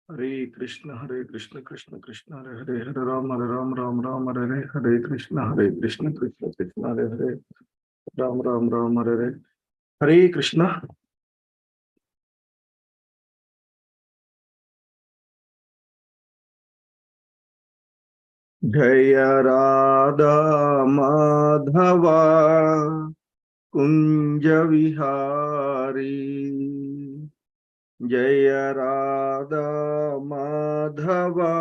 हरे कृष्ण कृष्ण कृष्ण हरे हरे हरे राम राम राम हरे हरे हरे कृष्ण कृष्ण कृष्ण हरे हरे राम राम हरे कृष्ण। जय राधा माधवा कुंज विहारी, जय राधा माधवा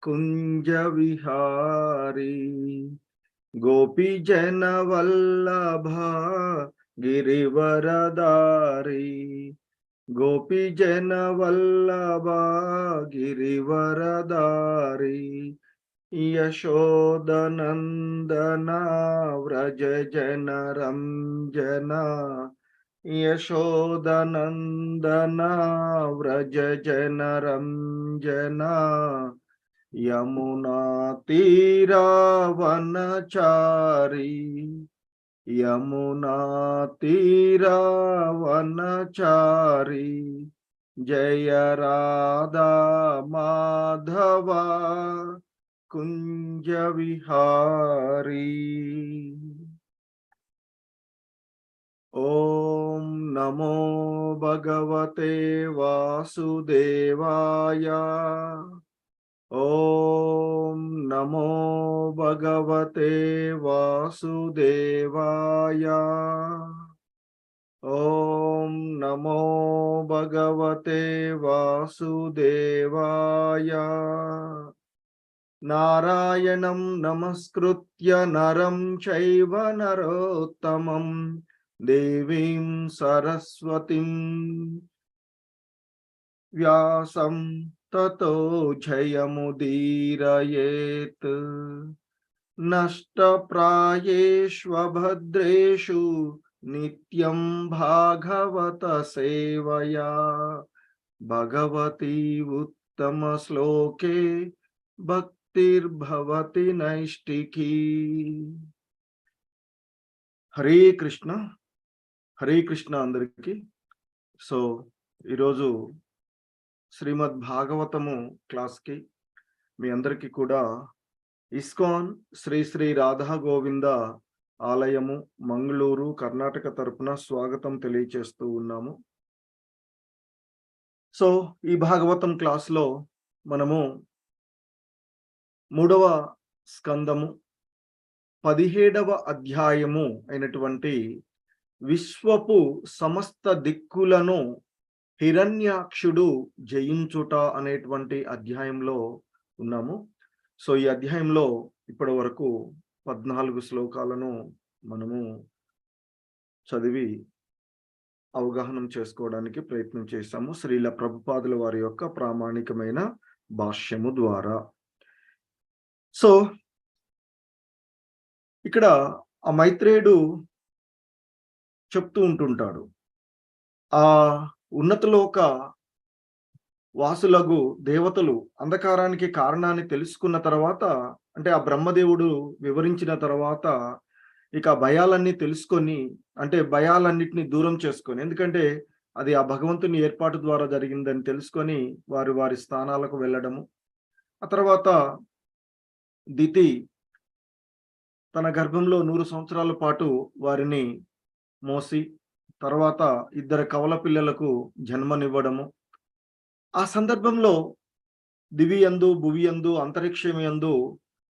कुंज विहारी, गोपी जन वल्लभा गिरिवरदारी, गोपी जन वल्लभा गिरिवरदारी, यशोदनंदना व्रज जन रंजना, यशोदनंदना व्रज जन रंजना, यमुना तीरा वनचारी, यमुना तीरा वनचारी, जय राधा माधवा कुंज विहारी। ओम नमो भगवते वासुदेवाय, ओम नमो भगवते वासुदेवाय, ओम नमो भगवते वासुदेवाय। नारायणं नमस्कृत्य नरं चैव नरोत्तमं, देवीं सरस्वतीं व्यासं ततो जयमुदीरयेत्। नष्टप्रायेष्वभद्रेषु नित्यं भागवत सेवया, भगवती उत्तमश्लोके भक्तिर्भवति नैष्टिकी। హరే కృష్ణ, హరే కృష్ణ అందరికి. సో ఈరోజు శ్రీమద్ భాగవతము క్లాస్కి మీ అందరికీ కూడా ఇస్కాన్ శ్రీ శ్రీ రాధా గోవింద ఆలయము మంగళూరు కర్ణాటక తరపున స్వాగతం తెలియచేస్తూ ఉన్నాము. సో ఈ భాగవతం క్లాస్లో మనము 3వ స్కందము 17వ అధ్యాయము అయినటువంటి విశ్వపు సమస్త దిక్కులను హిరణ్యాక్షుడు జయించుట అనేటువంటి అధ్యాయంలో ఉన్నాము. సో ఈ అధ్యాయంలో ఇప్పటి వరకు 14 శ్లోకాలను మనము చదివి అవగాహన చేసుకోవడానికి ప్రయత్నం చేశాము శ్రీల ప్రభుపాదుల వారి యొక్క ప్రామాణికమైన భాష్యము ద్వారా. సో ఇక్కడ ఆ మైత్రేయుడు చెప్తూ ఉంటుంటాడు, ఆ ఉన్నతలోక వాసులగు దేవతలు అంధకారానికి కారణాన్ని తెలుసుకున్న తర్వాత, అంటే ఆ బ్రహ్మదేవుడు వివరించిన తర్వాత ఇక భయాలన్నీ తెలుసుకొని, అంటే భయాలన్నిటిని దూరం చేసుకొని, ఎందుకంటే అది ఆ భగవంతుని ఏర్పాటు ద్వారా జరిగిందని తెలుసుకొని వారి వారి స్థానాలకు వెళ్ళడము. ఆ తర్వాత దితి తన గర్భంలో 100 సంవత్సరాల పాటు వారిని మోసి తర్వాత 2 కవల పిల్లలకు జన్మనివ్వడము. ఆ సందర్భంలో దివియందు భువియందు అంతరిక్షమయందు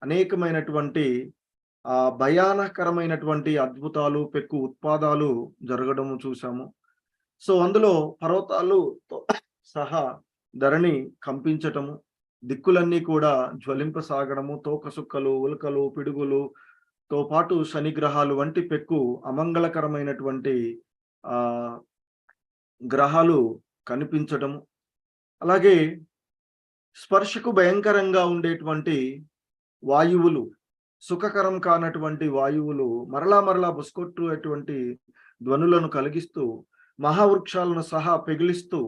అనేకమైనటువంటి భయానకరమైనటువంటి అద్భుతాలు పెక్కు ఉత్పాదాలు జరగడము చూసాము. సో అందులో పర్వతాలుతో సహా ధరణి కంపించటము, దిక్కులన్నీ కూడా జ్వలింపసాగడము, తోకసుక్కలు ఉల్కలు పిడుగులుతో పాటు శనిగ్రహాలు వంటి పెక్కు అమంగళకరమైనటువంటి గ్రహాలు కనిపించటము, అలాగే స్పర్శకు భయంకరంగా ఉండేటువంటి వాయువులు, సుఖకరం కానటువంటి వాయువులు మరలా బుస్కొట్టుటువంటి ధ్వనులను కలిగిస్తూ మహావృక్షాలను సహా పెగిలిస్తూ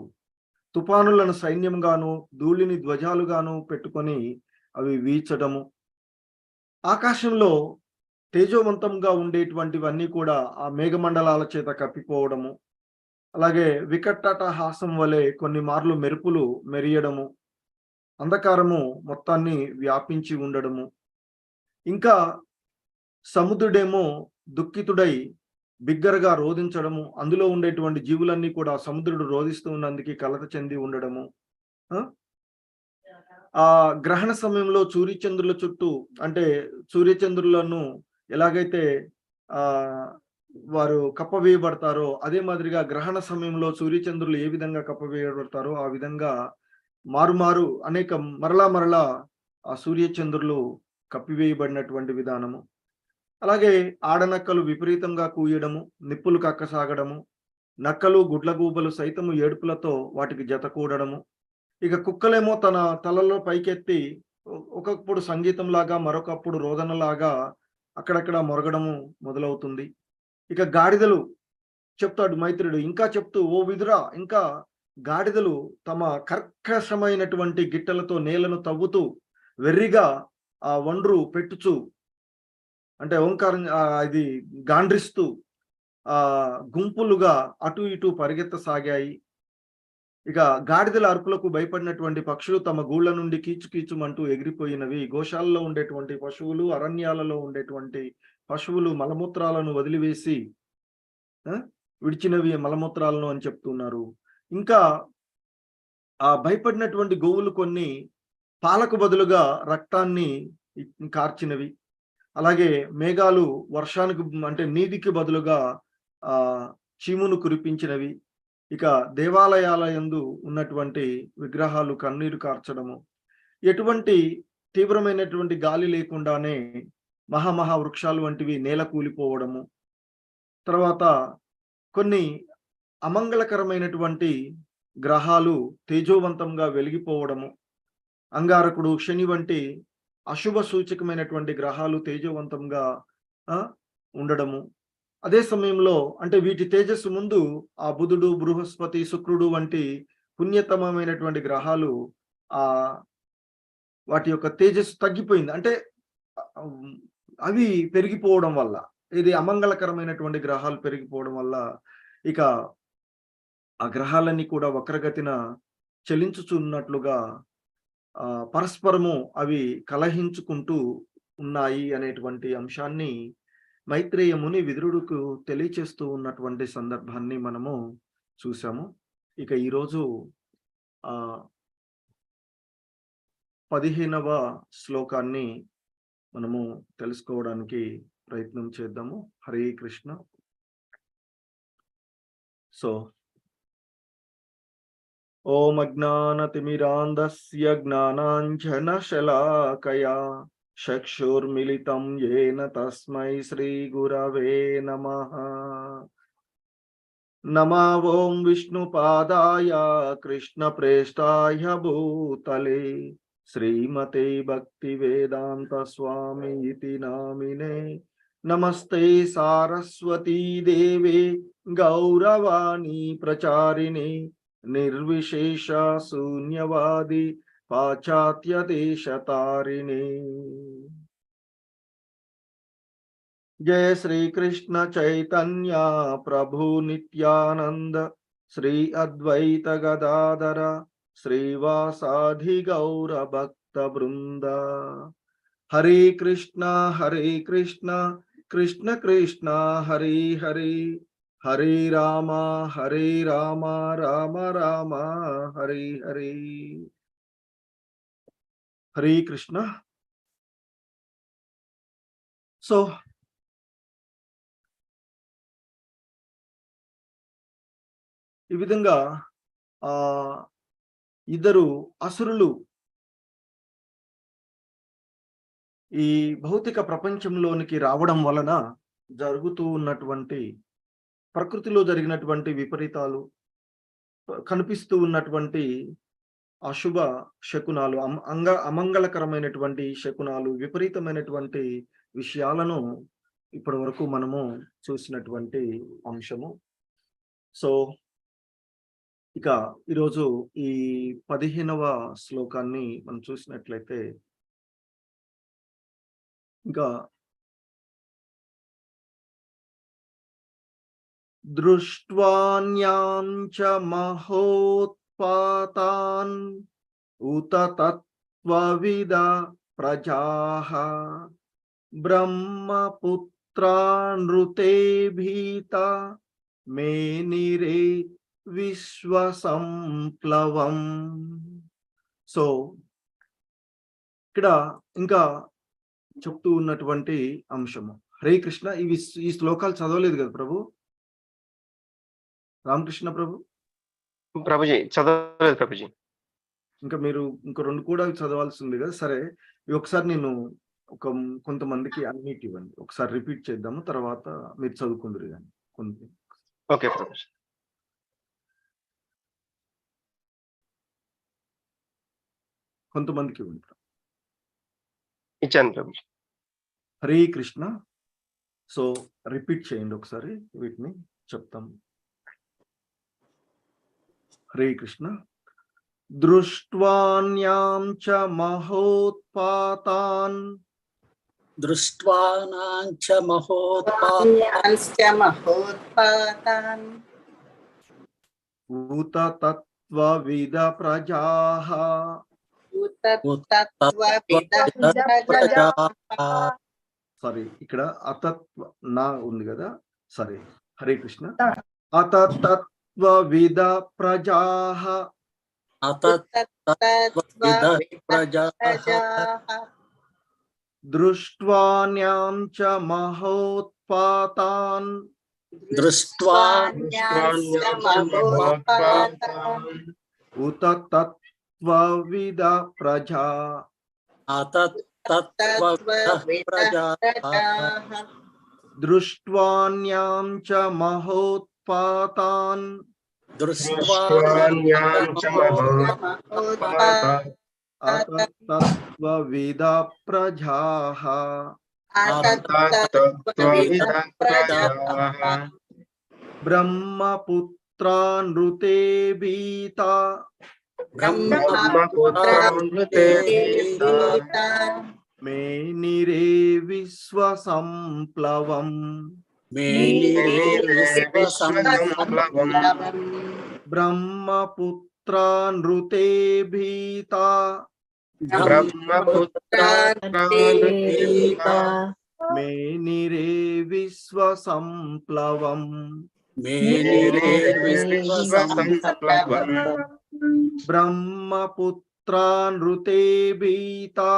తుఫానులను సైన్యంగాను ధూళిని ధ్వజాలుగాను పెట్టుకొని అవి వీచడము, ఆకాశంలో తేజోవంతంగా ఉండేటువంటివన్నీ కూడా ఆ మేఘమండలాల చేత కప్పిపోవడము, అలాగే వికటహాసం వలె కొన్ని మార్లు మెరుపులు మెరియడము, అంధకారము మొత్తాన్ని వ్యాపించి ఉండడము, ఇంకా సముద్రుడేమో దుఃఖితుడై బిగ్గరగా రోదించడము, అందులో ఉండేటువంటి జీవులన్నీ కూడా సముద్రుడు రోదిస్తూ ఉన్నందుకు కలత చెంది ఉండడము. ఆ గ్రహణ సమయంలో సూర్యచంద్రుల చుట్టూ, అంటే సూర్యచంద్రులను ఎలాగైతే ఆ వారు కప్పవేయబడతారో, అదే మాదిరిగా గ్రహణ సమయంలో సూర్యచంద్రులు ఏ విధంగా కప్పవేయబడతారో ఆ విధంగా మారు అనేక మరలా ఆ సూర్యచంద్రులు కప్పివేయబడినటువంటి విధానము. అలాగే ఆడనక్కలు విపరీతంగా కూయడము, నిప్పులు కక్కసాగడము, నక్కలు గుడ్లగూబలు సైతము ఏడుపులతో వాటికి జతకూడడము, ఇక కుక్కలేమో తన తలలో పైకెత్తి ఒకప్పుడు సంగీతంలాగా, మరొకప్పుడు రోదనలాగా అక్కడక్కడ మొరగడము మొదలవుతుంది. ఇక గాడిదలు చెప్తాడు మైత్రేయుడు ఇంకా చెప్తూ, ఓ విదురా, ఇంకా గాడిదలు తమ కర్కశమైనటువంటి గిట్టలతో నేలను తవ్వుతూ వెర్రిగా ఆ ఒండ్రు పెట్టుచు, అంటే ఓంకారం ఇది గాండ్రిస్తూ గుంపులుగా అటు ఇటు పరిగెత్తసాగాయి. ఇక గాడిదల అరుపులకు భయపడినటువంటి పక్షులు తమ గూళ్ళ నుండి కీచుమంటూ ఎగిరిపోయినవి. గోశాలలో ఉండేటువంటి పశువులు, అరణ్యాలలో ఉండేటువంటి పశువులు మలమూత్రాలను వదిలివేసి విడిచినవి మలమూత్రాలను అని చెప్తున్నారు. ఇంకా ఆ భయపడినటువంటి గోవులు కొన్ని పాలకు బదులుగా రక్తాన్ని కార్చినవి. అలాగే మేఘాలు వర్షానికి, అంటే నీటికి బదులుగా చీమును కురిపించినవి. ఇక దేవాలయాల యందు ఉన్నటువంటి విగ్రహాలు కన్నీరు కార్చడము, ఎటువంటి తీవ్రమైనటువంటి గాలి లేకుండానే మహా వృక్షాలు వంటివి నేల కూలిపోవడము, తర్వాత కొన్ని అమంగళకరమైనటువంటి గ్రహాలు తేజోవంతంగా వెలిగిపోవడము, అంగారకుడు, శని వంటి అశుభ సూచకమైనటువంటి గ్రహాలు తేజోవంతంగా ఉండడము. అదే సమయంలో, అంటే వీటి తేజస్సు ముందు ఆ బుధుడు, బృహస్పతి, శుక్రుడు వంటి పుణ్యతమమైనటువంటి గ్రహాలు వాటి యొక్క తేజస్సు తగ్గిపోయింది. అంటే అవి పెరిగిపోవడం వల్ల, ఇది అమంగళకరమైనటువంటి గ్రహాలు పెరిగిపోవడం వల్ల ఇక ఆ గ్రహాలన్నీ కూడా వక్రగతిన చలించుచున్నట్లుగా పరస్పరము అవి కలహించుకుంటూ ఉన్నాయి అనేటువంటి అంశాన్ని మైత్రేయ ముని విదురుడుకు తెలియచేస్తూ ఉన్నటువంటి సందర్భాన్ని మనము చూసాము. ఇక ఈరోజు 15వ శ్లోకాన్ని మనము తెలుసుకోవడానికి ప్రయత్నం చేద్దాము. హరే కృష్ణ. సో ఓం అజ్ఞానతిమిరాంధస్య జ్ఞానాంజనశలాకయా చక్షుర్మిలితం యేన తస్మై శ్రీ గురవే నమః. నమో ఓం విష్ణుపాదాయ కృష్ణప్రేష్టాయ భూతలే శ్రీమతే భక్తివేదాంత స్వామి ఇతి నామినే. నమస్తే సారస్వతీ దేవే గౌరవాణి ప్రచారిణి నిర్విశేష శూన్యవాది పాశ్చాత్య దేశతారిణి. జయ శ్రీ కృష్ణ చైతన్య ప్రభు నిత్యానంద శ్రీ అద్వైత గదాధర శ్రీవాసాధి గౌర భక్త బృంద. హరే కృష్ణ కృష్ణ కృష్ణ హరే హరే, హరే రామ రామ రామ హరే హరే. హరే కృష్ణ. సో ఈ విధంగా ఇద్దరు అసురులు ఈ భౌతిక ప్రపంచంలోనికి రావడం వలన జరుగుతూ ఉన్నటువంటి, ప్రకృతిలో జరిగినటువంటి విపరీతాలు, కనిపిస్తూ ఉన్నటువంటి అశుభ శకునాలు, అమంగళకరమైనటువంటి శకునాలు, విపరీతమైనటువంటి విషయాలను ఇప్పటి వరకు మనము చూసినటువంటి అంశము. సో ఇక ఈరోజు ఈ 15వ శ్లోకాన్ని మనం చూసినట్లయితే, ఇంకా దృష్ట్వాన్యాం చ మహోత్పాతాన్ ఉత తత్వవిద ప్రజాః బ్రహ్మపుత్రానృతే భీత మేనిరే విశ్వసంప్లవం. సో ఇక్కడ ఇంకా చెప్తూ ఉన్నటువంటి అంశము. హరే కృష్ణ. ఈ శ్లోకాలు చదవలేదు కదా ప్రభు? రామకృష్ణ ప్రభు ప్రభుజీ చదవలేదు ప్రభుజీ. ఇంకా మీరు ఇంకో 2 కూడా చదవాల్సి ఉంది కదా. సరే, ఇవి ఒకసారి నేను కొంతమందికి అన్మ్యూట్ ఇవ్వండి. ఒకసారి రిపీట్ చేద్దాము, తర్వాత మీరు చదువుకుందరు కానీ కొన్ని. ఓకే ప్రభుజీ. కొంతమందికి ఇవ్వండి. ఇచ్చాను ప్రభుజీ. హరే కృష్ణ. సో రిపీట్ చేయండి ఒకసారి, వీటిని చెప్తాం. హరే కృష్ణ. దృష్ట్వాన్యాం చ మహోత్పాతాన్ ఉత తత్వవిద ప్రజాః సారీ, ఇక్కడ అతత్వ నా ఉంది కదా. సరే, హరే కృష్ణ. అతత్వవిద ప్రజాః దృష్ట్వాన్యాం చ మహోత్పాతాన్ ఉత తత్వవిద ప్రజా దృష్ట్వాన్యాం చ మహోత్పాతాన్ అతత్వవిద ప్రజాః బ్రహ్మపుత్రానృతే భీతా మేనిరే విశ్వసంప్లవం. బ్రహ్మపుత్రానృతే భీతా మేనిరే విశ్వసంప్లవం. బ్రహ్మపుత్రానృతే భీతా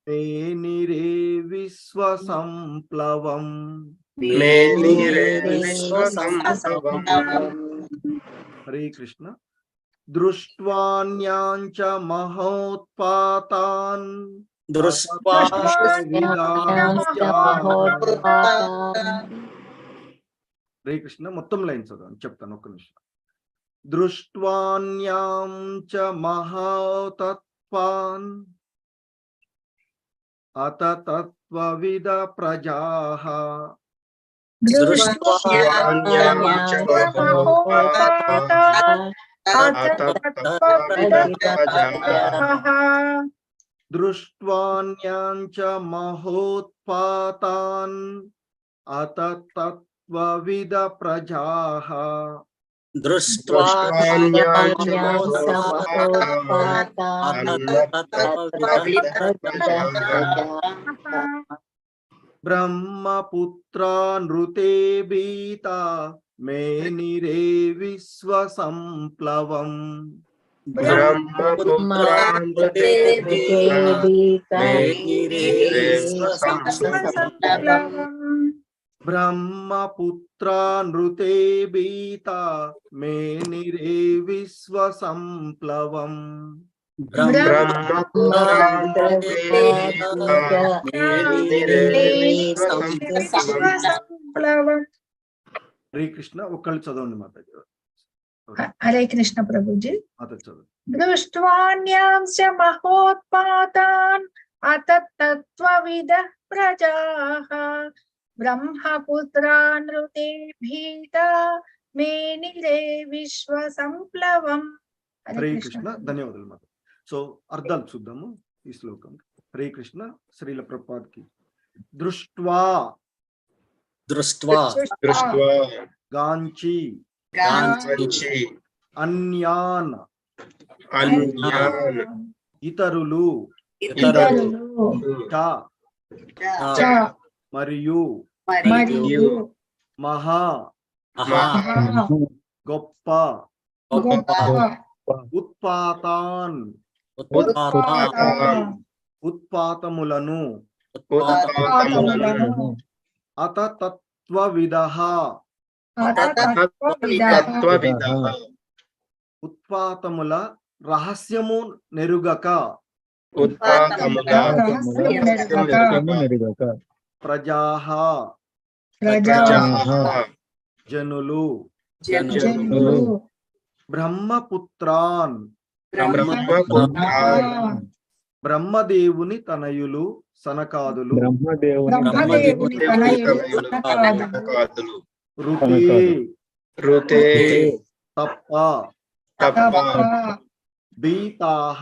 మేనిరే విశ్వసంప్లవం. హరే కృష్ణ. దృష్ట్వాన్యాం చ మహోత్పాతాన్ హరే కృష్ణ. మొత్తం లైన్ చదవండి, చెప్తాను ఒక్క నిమిషం. దృష్ట్వాన్యాం చ మహోత్పాతాన్ అత తత్వవిద ప్రజాః దృష్ట్వాన్యాం చ మహోత్పాతాన్ అత తత్వవిద ప్రజాః బ్రహ్మపుత్రానృతే భీతా మేనిరే విశ్వసంప్లవం. బ్రహ్మపుత్రానృతే భీతా మేనిరే విశ్వసంప్లవం. హరే కృష్ణ. ఒక్కళ్ళు చదవండి మాతాజీ. హరే కృష్ణ ప్రభుజీ. చదవండి. దృష్ట్వాన్యాం చ మహోత్పాతాన్ అతత్వవిద ప్రజాః బ్రహ్మపుత్రానృతే భీతా మేనిరే విశ్వసంప్లవం. హరే కృష్ణ. ధన్యవాదాలు మాత. సో అర్థాలు చూద్దాము ఈ శ్లోకం. హరే కృష్ణ. శ్రీల ప్రభుపాద్కి దృష్ట్వా దృష్ట్వా దృష్ట్వా గాంచి గాంచి అన్యాన్ అన్యాన్ ఇతరులు ఇతరులు చ చ మరియు మరియు మహా మహా మహా గొప్ప గొప్ప ఉత్పాతాన్ ఉత్పాతాన్ ఉత్పాతములను ఉత్పాతములను అత తత్వవిదః తత్వవిదః ఉత్పాతముల రహస్యము నెరుగక ఉత్పాతముల నెరుగక ప్రజాః ప్రజాః జనులు జనులు బ్రహ్మపుత్రాన్ బ్రహ్మపుత్రాన్ బ్రహ్మదేవుని తనయులు సనకాదులు బ్రహ్మదేవుని తనయులు సనకాదులు కాదులు ఋతే ఋతే తప్ప తప్ప భీతాః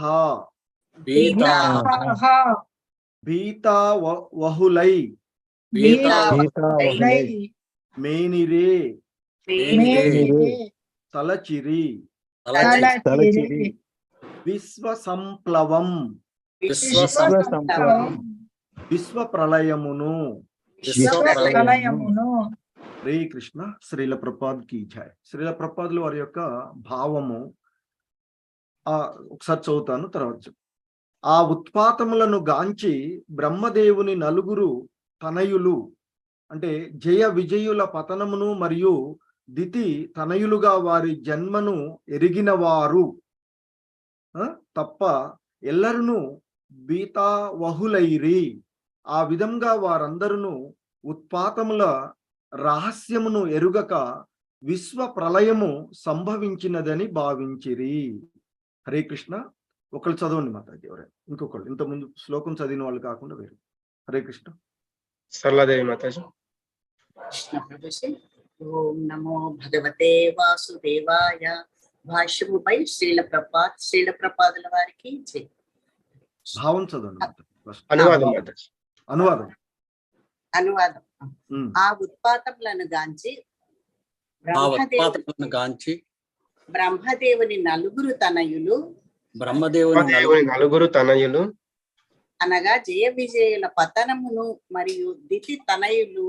భీతాః భీతావహులై భీతావహులై మేనిరే మేనిరే తలచిరి తలచిరి విశ్వ సంప్లవం విశ్వసంప్లవం విశ్వ ప్రళయమును విశ్వప్రళయమును హరే కృష్ణ. శ్రీల ప్రపాద్ కీ జై. శ్రీల ప్రపాదులు వారి యొక్క భావము ఒకసారి చదువుతాను తర్వాత. ఆ ఉత్పాతములను గాంచి బ్రహ్మదేవుని నలుగురు తనయులు అంటే జయ విజయుల పతనమును మరియు దితి తనయులుగా వారి జన్మను ఎరిగిన వారు తప్ప ఎల్లరును బీతావహులైరి. ఆ విధంగా వారందరూ ఉత్పాతముల రహస్యమును ఎరుగక విశ్వ ప్రళయము సంభవించినదని భావించిరి. హరే కృష్ణ. ఒకళ్ళు చదవండి మాతాజీ, ఎవరైనా ఇంకొకళ్ళు ఇంతకుముందు శ్లోకం చదివిన వాళ్ళు కాకుండా వేరు. హరే కృష్ణ. సరళాదేవి మాతాజీ. కృష్ణ ప్రభుజీ. ఓం నమో భగవతే వాసుదేవాయ. భాష్యముపై శ్రీల ప్రపాదుల వారికి జై. భావం చదవండి మాతాజీ. అనువాదం మాతాజీ. అనువాదం. ఆ ఉత్పాతములను గాంచి బ్రహ్మదేవుని నలుగురు తనయులు నలుగురు తనయులు అనగా జయ విజయుల పతనమును మరియు దితి తనయులు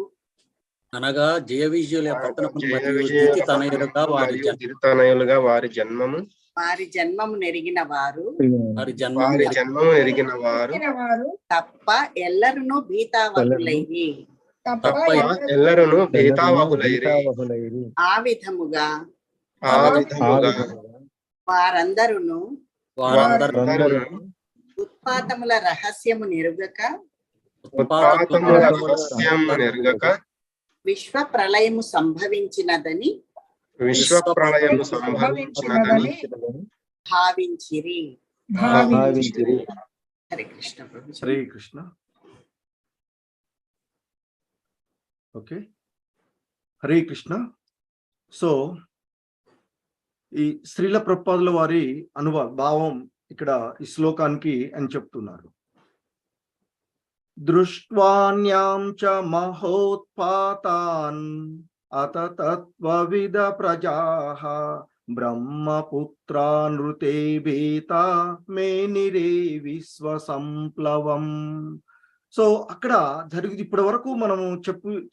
తనయులుగా వారి జన్మము నెరిగిన వారు తప్ప ఎల్లరును భీతావహులైరి. ఆ విధముగా వారందరును ఉత్పాతముల రహస్యము నెరుగక విశ్వ ప్రళయము సంభవించినదని భావించిరి. హరే కృష్ణ ప్రభుజీ. హరే కృష్ణ. ఓకే, హరే కృష్ణ. సో ఈ శ్రీల ప్రపాదుల వారి భావం ఇక్కడ ఈ శ్లోకానికి అని చెప్తున్నారు. దృష్ట్వాన్యాం చ మహోత్పాతాన్ అత తత్వవిద ప్రజాః బ్రహ్మపుత్రాన్ ఋతే భీతా మేనిరే విశ్వ సంప్లవం. సో అక్కడ జరిగింది ఇప్పటి వరకు మనము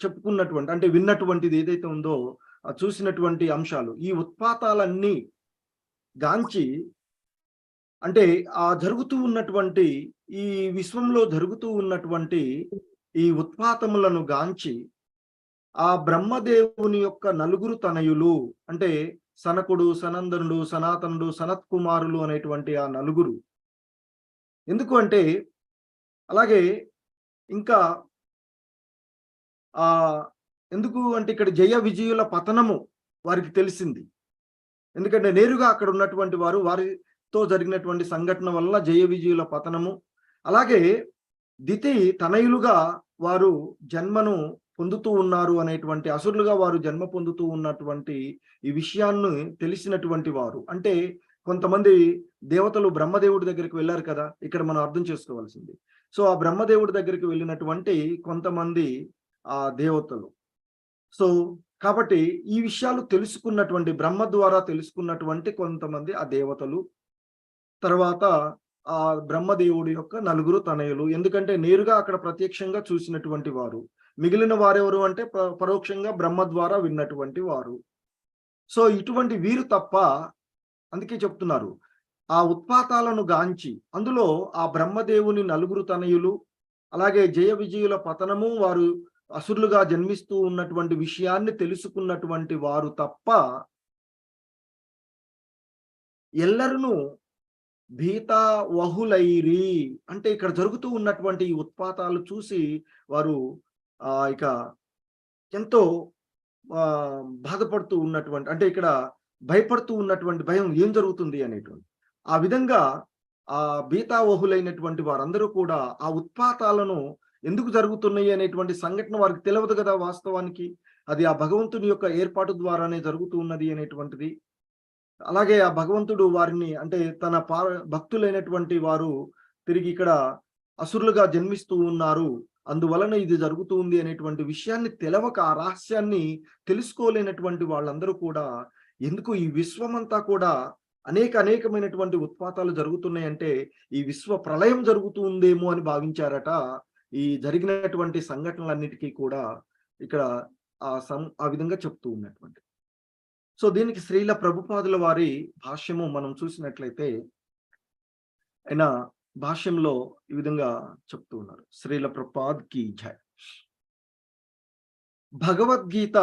చెప్పుకున్నటువంటి అంటే విన్నటువంటిది ఏదైతే ఉందో చూసినటువంటి అంశాలు, ఈ ఉత్పాతాలన్నీ గాంచి అంటే జరుగుతూ ఉన్నటువంటి ఈ విశ్వంలో జరుగుతూ ఉన్నటువంటి ఈ ఉత్పాతములను గాంచి ఆ బ్రహ్మదేవుని యొక్క నలుగురు తనయులు అంటే సనకుడు, సనందనుడు, సనాతనుడు, సనత్ కుమారులు అనేటువంటి ఆ నలుగురు. ఎందుకు అంటే అలాగే ఇంకా ఎందుకు అంటే ఇక్కడ జయ విజయుల పతనము వారికి తెలిసింది. ఎందుకంటే నేరుగా అక్కడ ఉన్నటువంటి వారు వారితో జరిగినటువంటి సంఘటన వల్ల జయ విజయుల పతనము, అలాగే దితి తనయులుగా వారు జన్మను పొందుతూ ఉన్నారు అనేటువంటి అసురులుగా వారు జన్మ పొందుతూ ఉన్నటువంటి ఈ విషయాన్ని తెలిసినటువంటి వారు. అంటే కొంతమంది దేవతలు బ్రహ్మదేవుడి దగ్గరికి వెళ్ళారు కదా, ఇక్కడ మనం అర్థం చేసుకోవాల్సింది సో ఆ బ్రహ్మదేవుడి దగ్గరికి వెళ్ళినటువంటి కొంతమంది ఆ దేవతలు. సో కాబట్టి ఈ విషయాలు తెలుసుకున్నటువంటి బ్రహ్మ ద్వారా తెలుసుకున్నటువంటి కొంతమంది ఆ దేవతలు, తర్వాత ఆ బ్రహ్మదేవుడి యొక్క నలుగురు తనయులు. ఎందుకంటే నేరుగా అక్కడ ప్రత్యక్షంగా చూసినటువంటి వారు. మిగిలిన వారెవరు అంటే పరోక్షంగా బ్రహ్మ ద్వారా విన్నటువంటి వారు. సో ఇటువంటి వీరు తప్ప, అందుకే చెప్తున్నారు, ఆ ఉత్పాతాలను గాంచి అందులో ఆ బ్రహ్మదేవుని నలుగురు తనయులు, అలాగే జయ విజయుల పతనము, వారు అసురులుగా జన్మిస్తూ ఉన్నటువంటి విషయాన్ని తెలుసుకున్నటువంటి వారు తప్ప ఎల్లరును భీతావహులైరి. అంటే ఇక్కడ జరుగుతూ ఉన్నటువంటి ఈ ఉత్పాతాలు చూసి వారు ఇక ఎంతో బాధపడుతూ ఉన్నటువంటి, అంటే ఇక్కడ భయపడుతూ ఉన్నటువంటి భయం ఏం జరుగుతుంది అనేటువంటి ఆ విధంగా ఆ భీతావహులైనటువంటి వారందరూ కూడా ఆ ఉత్పాతాలను ఎందుకు జరుగుతున్నాయి అనేటువంటి సంఘటన వారికి తెలియదు కదా. వాస్తవానికి అది ఆ భగవంతుని యొక్క ఏర్పాటు ద్వారానే జరుగుతూ ఉన్నది అనేటువంటిది. అలాగే ఆ భగవంతుడు వారిని, అంటే తన భక్తులైనటువంటి వారు తిరిగి ఇక్కడ అసురులుగా జన్మిస్తూ ఉన్నారు, అందువలన ఇది జరుగుతూ ఉంది అనేటువంటి విషయాన్ని తెలవక, ఆ రహస్యాన్ని తెలుసుకోలేనటువంటి వాళ్ళందరూ కూడా ఎందుకు ఈ విశ్వమంతా కూడా అనేకమైనటువంటి ఉత్పాతాలు జరుగుతున్నాయంటే ఈ విశ్వ ప్రళయం జరుగుతూ ఉందేమో అని భావించారట. ఈ జరిగినటువంటి సంఘటనలన్నిటికీ కూడా ఇక్కడ ఆ విధంగా చెప్తూ ఉన్నటువంటి. సో దీనికి శ్రీల ప్రభుపాదుల వారి భాష్యము మనం చూసినట్లయితే ఆయన భాష్యంలో ఈ విధంగా చెప్తూ ఉన్నారు. శ్రీల ప్రభుపాద్ కీ జై. భగవద్గీత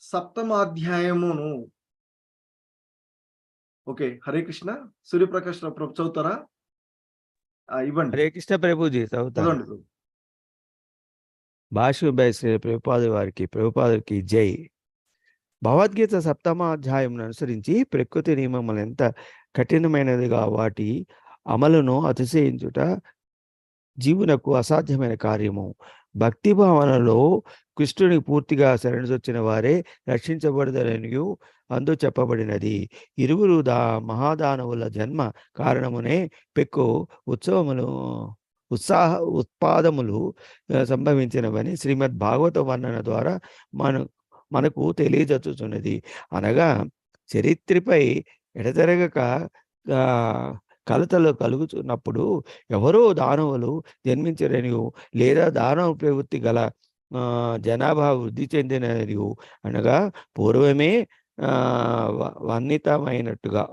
7వ అధ్యాయమును, ఓకే, హరే కృష్ణ. సూర్యప్రకాష్ ప్రభు చదువుతారా? ఇవ్వండి. హరే కృష్ణ ప్రభుజీ, చదువుతాను. చదవండి. భాష్యం బై శ్రీ ప్రభుపాదుకి జై. భగవద్గీత 7వ అధ్యాయం అనుసరించి ప్రకృతి నియమములు ఎంత కఠినమైనదిగా వాటి అమలును అతిశయించుట జీవునకు అసాధ్యమైన కార్యము. భక్తి భావనలో కృష్ణునికి పూర్తిగా శరణొచ్చిన వారే రక్షించబడదనియు అందు చెప్పబడినది. ఇరువురు మహాదానవుల జన్మ కారణమునే పెక్కు ఉత్పాదములు సంభవించినవని శ్రీమద్ భాగవత వర్ణన ద్వారా మనకు తెలియజేస్తున్నది. అనగా చరిత్రపై ఎడతెరగక కలతలు కలుగుతున్నప్పుడు ఎవరో దానవులు జన్మించరనియు, లేదా దానవ ప్రవృత్తి గల జనాభా వృద్ధి చెందిననియు, అనగా పూర్వమే వర్ణితమైనట్టుగా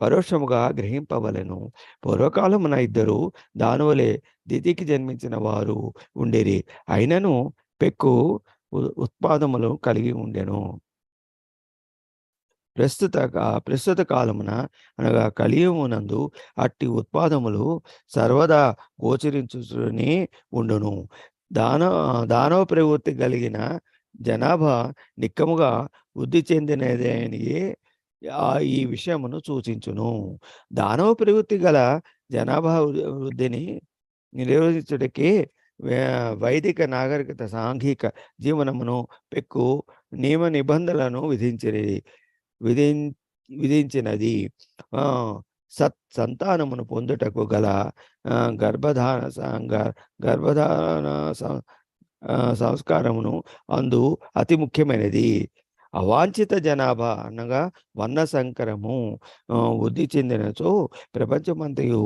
పరోక్షముగా గ్రహింపవలెను. పూర్వకాలమున 2 దానవులే దితికి జన్మించిన వారు ఉండేరి. అయినను పెక్కు ఉత్పాదములు కలిగి ఉండెను. ప్రస్తుత కాలమున అనగా కలియుగమునందు అట్టి సర్వదా గోచరించునే ఉండును. దానవ ప్రవృత్తి కలిగిన జనాభా నిక్కముగా వృద్ధి చెందినదని ఈ విషయమును సూచించును. దానవ ప్రవృత్తి గల జనాభా వృద్ధిని నిరోధించుటకే వైదిక నాగరికత సాంఘిక జీవనమును పెక్కు నియమ నిబంధనలను విధించినది. సంతానమును పొందుటకు గల గర్భధారణ సంస్కారమును అందు అతి ముఖ్యమైనది. అవాంఛిత జనాభా అనగా వర్ణ సంకరము వృద్ధి చెందినచో ప్రపంచమంతయు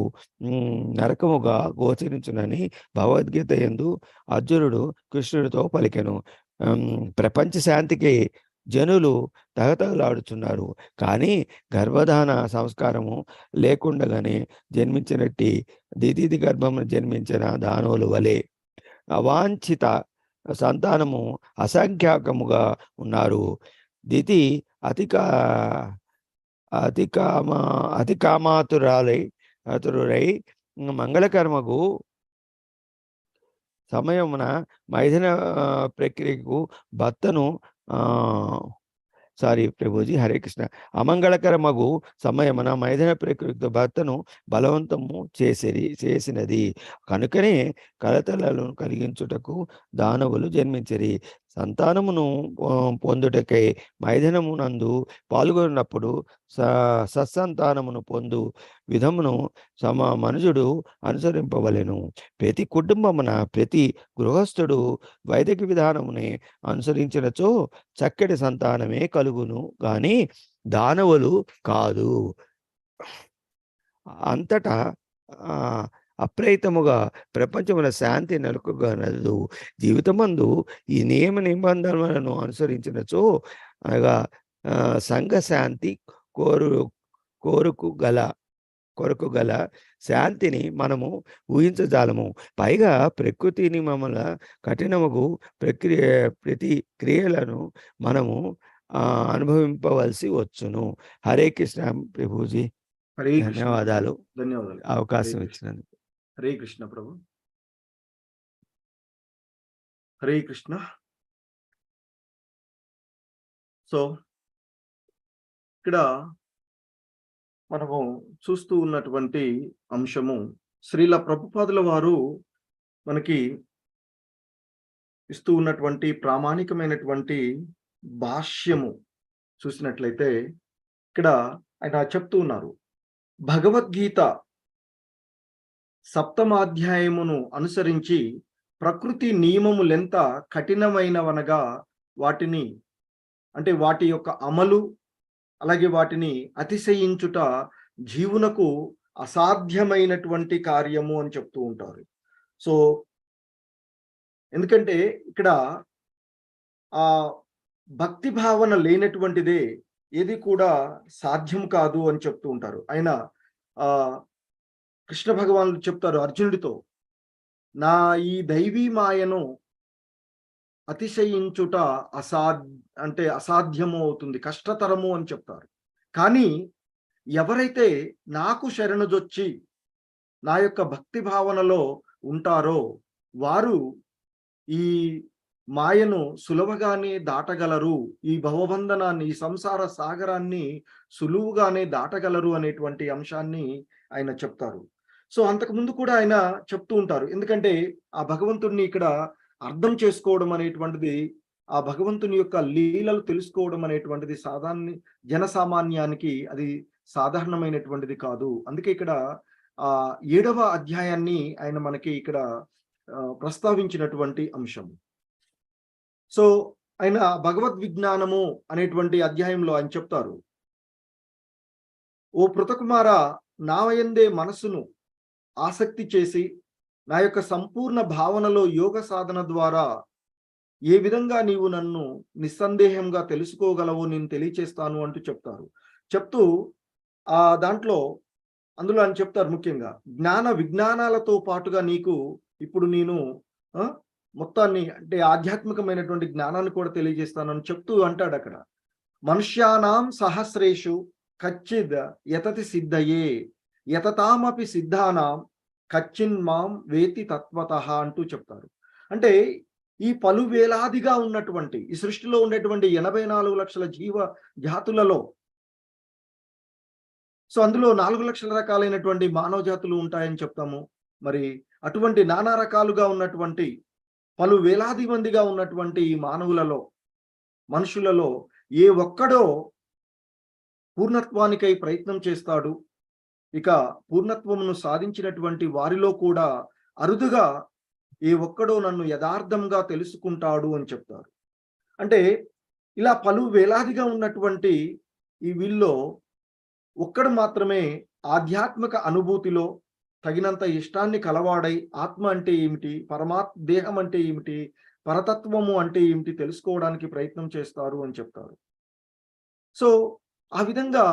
నరకముగా గోచరించునని భగవద్గీత యందు అర్జునుడు కృష్ణుడితో పలికెను. ప్రపంచ శాంతికి జనులు తగతగలాడుచున్నారు, కానీ గర్భధాన సంస్కారము లేకుండగానే జన్మించినట్టి దితి గర్భమును జన్మించిన దానవుల వలె అవాంఛిత సంతానము అసంఖ్యాకముగా ఉన్నారు. దితి అతికామాతురై మంగళకర్మకు సమయమున మైథున ప్రక్రియకు భర్తను ప్రభుజీ హరే కృష్ణ. అమంగళకరమగు సమయమున మైథున ప్రక్రియతో భర్తను బలవంతము చేసినది. కనుకనే కలతలను కలిగించుటకు దానవులు జన్మించరి. సంతానమును పొందుటకై మైదనమునందు పాల్గొన్నప్పుడు సత్సంతానమును పొందు విధమును మనుషుడు అనుసరింపవలెను. ప్రతి కుటుంబమున ప్రతి గృహస్థుడు వైదిక విధానమునే అనుసరించినచో చక్కటి సంతానమే కలుగును గాని దానవులు కాదు. అంతటా అప్రయతముగా ప్రపంచమున శాంతి నెలకొనదు. జీవితమందు ఈ నియమ నిబంధనలను అనుసరించినచో అనగా సంఘ శాంతి కొరకు గల శాంతిని మనము ఊహించజాలము. పైగా ప్రకృతి నియమముల కఠినముగు ప్రతి క్రియలను మనము అనుభవింపవలసి వచ్చును. హరే కృష్ణ ప్రభుజీ, హరే కృష్ణ. ధన్యవాదాలు ధన్యవాదాలు. అవకాశం ఇచ్చినందుకు. హరే కృష్ణ ప్రభు. హరే కృష్ణ. సో ఇక్కడ మనము చూస్తూ ఉన్నటువంటి అంశము శ్రీల ప్రభుపాదుల వారు మనకి ఇస్తూ ఉన్నటువంటి ప్రామాణికమైనటువంటి భాష్యము చూసినట్లయితే ఇక్కడ ఆయన చెప్తూ ఉన్నారు, భగవద్గీత 7వ అధ్యాయమును అనుసరించి ప్రకృతి నియమములెంత కఠినమైనవనగా వాటిని అంటే వాటి యొక్క అమలు అలాగే వాటిని అతిశయించుట జీవునకు అసాధ్యమైనటువంటి కార్యము అని చెప్తూ ఉంటారు. సో ఎందుకంటే ఇక్కడ ఆ భక్తి భావన లేనటువంటిదే ఏది కూడా సాధ్యం కాదు అని చెప్తూ ఉంటారు. ఆయన కృష్ణ భగవానుడు చెప్తారు అర్జునుడితో, నా ఈ దైవీ మాయను అతిశయించుట అసాధ్యము అవుతుంది, కష్టతరము అని చెప్తారు. కానీ ఎవరైతే నాకు శరణుజొచ్చి నా యొక్క భక్తి భావనలో ఉంటారో వారు ఈ మాయను సులభగానే దాటగలరు, ఈ భవబంధనాన్ని, ఈ సంసార సాగరాన్ని సులువుగానే దాటగలరు అనేటువంటి అంశాన్ని ఆయన చెప్తారు. సో అంతకుముందు కూడా ఆయన చెప్తూ ఉంటారు. ఎందుకంటే ఆ భగవంతుడిని ఇక్కడ అర్థం చేసుకోవడం అనేటువంటిది, ఆ భగవంతుని యొక్క లీలలు తెలుసుకోవడం అనేటువంటిది జనసామాన్యానికి అది సాధారణమైనటువంటిది కాదు. అందుకే ఇక్కడ 7వ అధ్యాయాన్ని ఆయన మనకి ఇక్కడ ప్రస్తావించినటువంటి అంశం. సో ఆయన భగవద్విజ్ఞానము అనేటువంటి అధ్యాయంలో ఆయన చెప్తారు, ఓ పృతకుమార, నా యందే మనసును ఆసక్తి చేసి నా యొక్క సంపూర్ణ భావనలో యోగ సాధన ద్వారా ఏ విధంగా నీవు నన్ను నిస్సందేహంగా తెలుసుకోగలవో నేను తెలియచేస్తాను అంటూ చెప్తారు. చెప్తూ అందులో అని చెప్తారు, ముఖ్యంగా జ్ఞాన విజ్ఞానాలతో పాటుగా నీకు ఇప్పుడు నేను మొత్తాన్ని అంటే ఆధ్యాత్మికమైనటువంటి జ్ఞానాన్ని కూడా తెలియజేస్తానని చెప్తూ అంటాడు అక్కడ. మనుష్యానాం సహస్రేషు కచ్చిద్ యతతి సిద్ధయే యతతామపి సిద్ధానాం కచ్చిన్ మాం వేతి తత్వతః అంటూ చెప్తారు. అంటే ఈ పలు వేలాదిగా ఉన్నటువంటి ఈ సృష్టిలో ఉండేటువంటి 84 లక్షల జీవ జాతులలో, సో అందులో 4 లక్షల రకాలైనటువంటి మానవ జాతులు ఉంటాయని చెప్తాము. మరి అటువంటి నానా రకాలుగా ఉన్నటువంటి పలు వేలాది మందిగా ఉన్నటువంటి ఈ మనుషులలో ఏ ఒక్కడో పూర్ణత్వానికై ప్రయత్నం చేస్తాడు. ఇక పూర్ణత్వమును సాధించినటువంటి వారిలో కూడా అరుదుగా ఏ ఒక్కడో నన్ను యథార్థంగా తెలుసుకుంటాడు అని చెప్తారు. అంటే ఇలా పలు వేలాదిగా ఉన్నటువంటి ఈ వీళ్ళలో ఒక్కడు మాత్రమే ఆధ్యాత్మిక అనుభూతిలో తగినంత ఇష్టాన్ని కలవాడై ఆత్మ అంటే ఏమిటి, దేహం అంటే ఏమిటి, పరతత్వము అంటే ఏమిటి తెలుసుకోవడానికి ప్రయత్నం చేస్తారు అని చెప్తారు. సో ఆ విధంగా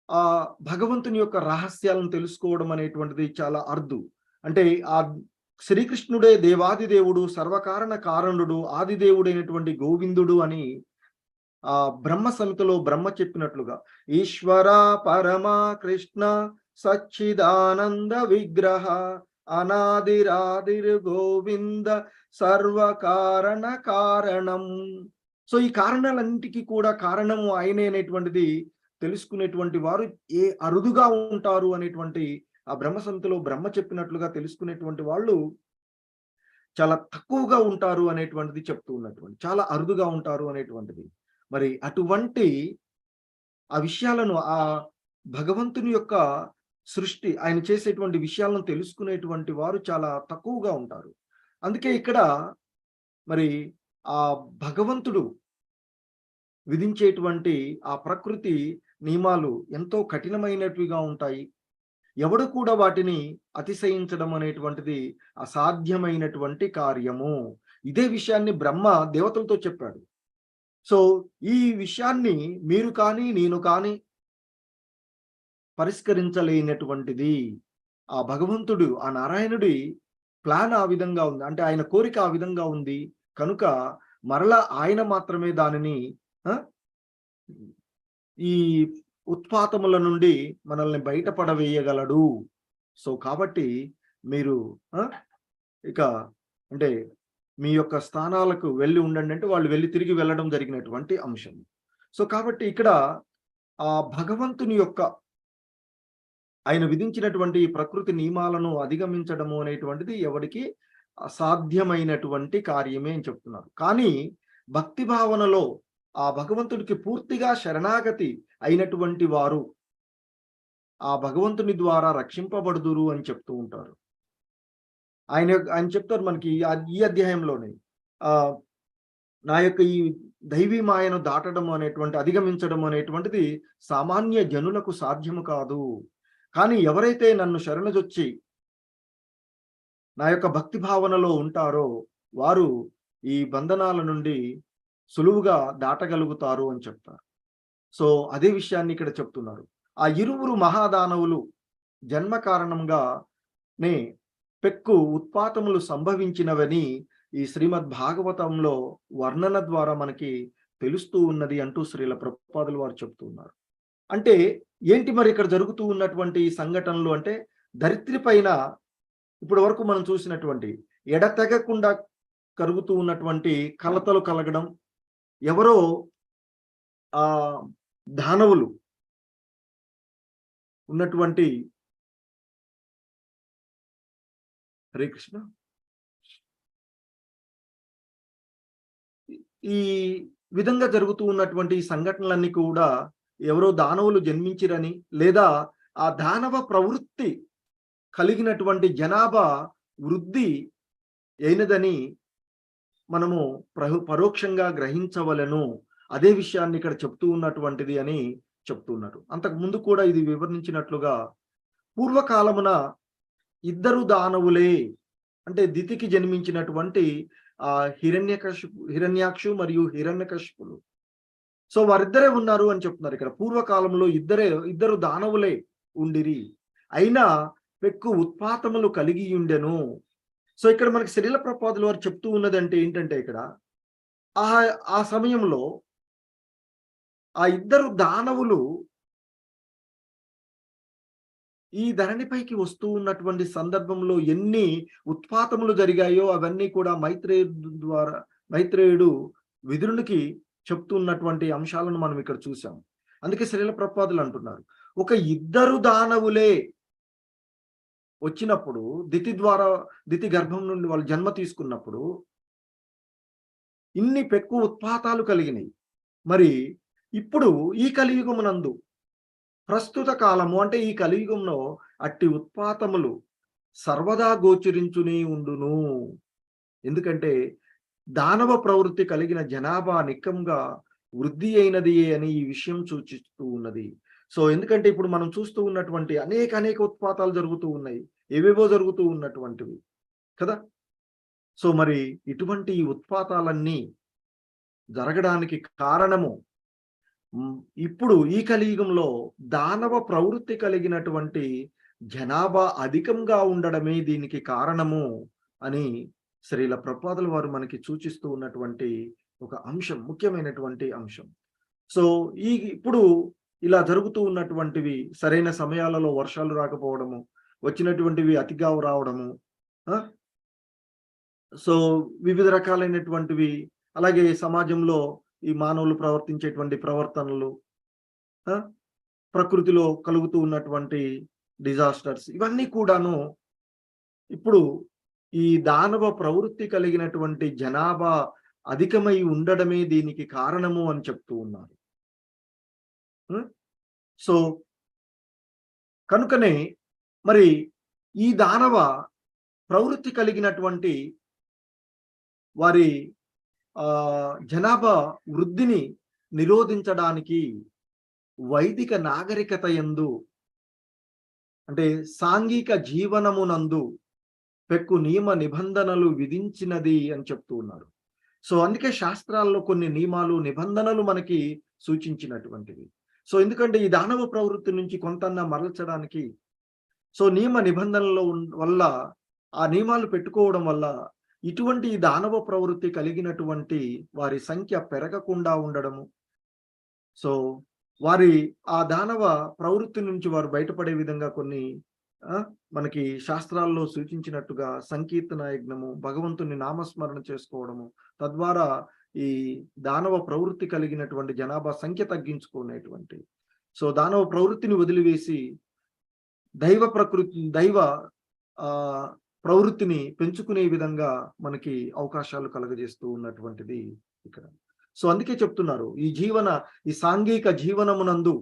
ఆ భగవంతుని యొక్క రహస్యాలను తెలుసుకోవడం అనేటువంటిది చాలా అరుదు. అంటే ఆ శ్రీకృష్ణుడే దేవాది దేవుడు, సర్వకారణ కారణుడు, ఆదిదేవుడైనటువంటి గోవిందుడు అని ఆ బ్రహ్మ సమితిలో బ్రహ్మ చెప్పినట్లుగా ఈశ్వర పరమా కృష్ణ సచ్చిదానంద విగ్రహ అనాదిరాదిర్ గోవింద సర్వకారణ కారణం. సో ఈ కారణాలన్నిటికీ కూడా కారణము ఆయనే అనేటువంటిది తెలుసుకునేటువంటి వారు ఏ అరుదుగా ఉంటారు అనేటువంటి ఆ బ్రహ్మ సమితిలో బ్రహ్మ చెప్పినట్లుగా తెలుసుకునేటువంటి వాళ్ళు చాలా తక్కువగా ఉంటారు అనేటువంటిది చెప్తూ ఉన్నటువంటి, చాలా అరుదుగా ఉంటారు అనేటువంటిది. మరి అటువంటి ఆ విషయాలను, ఆ భగవంతుని యొక్క సృష్టి, ఆయన చేసేటువంటి విషయాలను తెలుసుకునేటువంటి వారు చాలా తక్కువగా ఉంటారు. అందుకే ఇక్కడ మరి ఆ భగవంతుడు విధించేటువంటి ఆ ప్రకృతి నియమాలు ఎంతో కఠినమైనవిగా ఉంటాయి. ఎవడు కూడా వాటిని అతిశయించడం అనేటువంటిది అసాధ్యమైనటువంటి కార్యము. ఇదే విషయాన్ని బ్రహ్మ దేవతలతో చెప్పాడు. సో ఈ విషయాన్ని మీరు కానీ నేను కానీ పరిష్కరించలేనటువంటిది. ఆ భగవంతుడు, ఆ నారాయణుడి ప్లాన్ ఆ విధంగా ఉంది, అంటే ఆయన కోరిక ఆ విధంగా ఉంది కనుక మరలా ఆయన మాత్రమే దానిని ఈ ఉత్పాతముల నుండి మనల్ని బయటపడవేయగలడు. సో కాబట్టి మీరు ఇక అంటే మీ యొక్క స్థానాలకు వెళ్ళి ఉండండి అంటే వాళ్ళు వెళ్ళి తిరిగి వెళ్ళడం జరిగినటువంటి అంశం. సో కాబట్టి ఇక్కడ ఆ భగవంతుని యొక్క ఆయన విధించినటువంటి ప్రకృతి నియమాలను అధిగమించడము అనేటువంటిది ఎవరికి అసాధ్యమైనటువంటి కార్యమే అని చెప్తున్నారు. కానీ భక్తి భావనలో ఆ భగవంతుడికి పూర్తిగా శరణాగతి అయినటువంటి వారు ఆ భగవంతుని ద్వారా రక్షింపబడుదురు అని చెప్తూ ఉంటారు. ఆయన చెప్తారు మనకి ఈ అధ్యాయంలోనే, నా యొక్క ఈ దైవీ మాయను దాటడం అనేటువంటి, అధిగమించడం అనేటువంటిది సామాన్య జనులకు సాధ్యము కాదు. కానీ ఎవరైతే నన్ను శరణజొచ్చి నా యొక్క భక్తి భావనలో ఉంటారో వారు ఈ బంధనాల నుండి సులువుగా దాటగలుగుతారు అని చెప్తారు. సో అదే విషయాన్ని ఇక్కడ చెప్తున్నారు. ఆ ఇరువురు మహాదానవులు జన్మ కారణంగానే పెక్కు ఉత్పాతములు సంభవించినవని ఈ శ్రీమద్ భాగవతంలో వర్ణన ద్వారా మనకి తెలుస్తూ ఉన్నది అంటూ శ్రీల ప్రభుపాదులు వారు చెప్తున్నారు. అంటే ఏంటి మరి ఇక్కడ జరుగుతూ ఉన్నటువంటి సంఘటనలు అంటే, ధరిత్రి పైన ఇప్పటి వరకు మనం చూసినటువంటి ఎడతెగకుండా కలుగుతూ ఉన్నటువంటి కలతలు కలగడం, ఎవరో ఆ దానవులు ఉన్నటువంటి, హరే కృష్ణ, ఈ విధంగా జరుగుతూ ఉన్నటువంటి సంఘటనలన్నీ కూడా ఎవరో దానవులు జన్మించిరని, లేదా ఆ దానవ ప్రవృత్తి కలిగినటువంటి జనాభా వృద్ధి అయినదని మనము పరోక్షంగా గ్రహించవలను. అదే విషయాన్ని ఇక్కడ చెప్తూ ఉన్నటువంటిది అని చెప్తున్నారు. అంతకు ముందు కూడా ఇది వివరించినట్లుగా పూర్వకాలమున ఇద్దరు దానవులే, అంటే దితికి జన్మించినటువంటి ఆ హిరణ్యాక్షు మరియు హిరణ్యకశిపులు. సో వారిద్దరే ఉన్నారు అని చెప్తున్నారు ఇక్కడ. పూర్వకాలంలో ఇద్దరు దానవులే ఉండిరి, అయినా పెక్కు ఉత్పాతములు కలిగి ఉండెను. సో ఇక్కడ మనకి శ్రీల ప్రభుపాదులు వారు చెప్తూ ఉన్నదంటే ఏంటంటే, ఇక్కడ ఆ సమయంలో ఆ ఇద్దరు దానవులు ఈ ధరణిపైకి వస్తూ ఉన్నటువంటి సందర్భంలో ఎన్ని ఉత్పాతములు జరిగాయో అవన్నీ కూడా మైత్రేయుడు విదురునికి చెప్తున్నటువంటి అంశాలను మనం ఇక్కడ చూసాం. అందుకే శ్రీల ప్రభుపాదులు అంటున్నారు, ఒక ఇద్దరు దానవులే వచ్చినప్పుడు, దితి గర్భం నుండి వాళ్ళు జన్మ తీసుకున్నప్పుడు ఇన్ని పెక్కు ఉత్పాతాలు కలిగినాయి. మరి ఇప్పుడు ఈ కలియుగమునందు, ప్రస్తుత కాలము అంటే ఈ కలియుగంలో అట్టి ఉత్పాతములు సర్వదా గోచరించునే ఉండును. ఎందుకంటే దానవ ప్రవృత్తి కలిగిన జనాభా నిక్కంగా వృద్ధి అయినది అని ఈ విషయం సూచిస్తూ ఉన్నది. సో ఎందుకంటే ఇప్పుడు మనం చూస్తూ ఉన్నటువంటి అనేక ఉత్పాతాలు జరుగుతూ ఉన్నాయి, ఏవేవో జరుగుతూ ఉన్నటువంటివి కదా. సో మరి ఇటువంటి ఈ ఉత్పాతాలన్నీ జరగడానికి కారణము ఇప్పుడు ఈ కలియుగంలో దానవ ప్రవృత్తి కలిగినటువంటి జనాభా అధికంగా ఉండడమే దీనికి కారణము అని శ్రీల ప్రభుపాదుల వారు మనకి సూచిస్తూ ఉన్నటువంటి ఒక అంశం, ముఖ్యమైనటువంటి అంశం. సో ఇప్పుడు ఇలా జరుగుతూ ఉన్నటువంటివి, సరైన సమయాలలో వర్షాలు రాకపోవడము, వచ్చినటువంటివి అతిగా రావడము, సో వివిధ రకాలైనటువంటివి, అలాగే సమాజంలో ఈ మానవులు ప్రవర్తించేటువంటి ప్రవర్తనలు, ప్రకృతిలో కలుగుతూ ఉన్నటువంటి డిజాస్టర్స్, ఇవన్నీ కూడాను ఇప్పుడు ఈ దానవ ప్రవృత్తి కలిగినటువంటి జనాభా అధికమై ఉండడమే దీనికి కారణము అని చెప్తూ ఉన్నారు. సో కనుకనే మరి ఈ దానవ ప్రవృత్తి కలిగినటువంటి వారి జనాభా వృద్ధిని నిరోధించడానికి వైదిక నాగరికత యందు అంటే సాంఘిక జీవనమునందు పెక్కు నియమ నిబంధనలు విధించినది అని చెప్తూ ఉన్నారు. సో అందుకే శాస్త్రాల్లో కొన్ని నియమాలు నిబంధనలు మనకి సూచించినటువంటివి. సో ఎందుకంటే ఈ దానవ ప్రవృత్తి నుంచి కొంతన్నా మరల్చడానికి సో నియమ నిబంధనల వల్ల ఆ నియమాలు పెట్టుకోవడం వల్ల ఇటువంటి దానవ ప్రవృత్తి కలిగినటువంటి వారి సంఖ్య పెరగకుండా ఉండడము, సో వారి ఆ దానవ ప్రవృత్తి నుంచి వారు బయటపడే విధంగా కొన్ని మనకి శాస్త్రాల్లో సూచించినట్టుగా సంకీర్తన యజ్ఞము, భగవంతుని నామస్మరణ చేసుకోవడము, తద్వారా ఈ దానవ ప్రవృత్తి కలిగినటువంటి జనాభా సంఖ్య తగ్గించుకునేటువంటి సో దానవ ప్రవృత్తిని వదిలివేసి దైవ ప్రవృత్తిని పెంచుకునే విధంగా మనకి అవకాశాలు కలగజేస్తూ ఉన్నటువంటిది ఇక్కడ. సో అందుకే చెప్తున్నారు ఈ సాంఘిక జీవనమునందు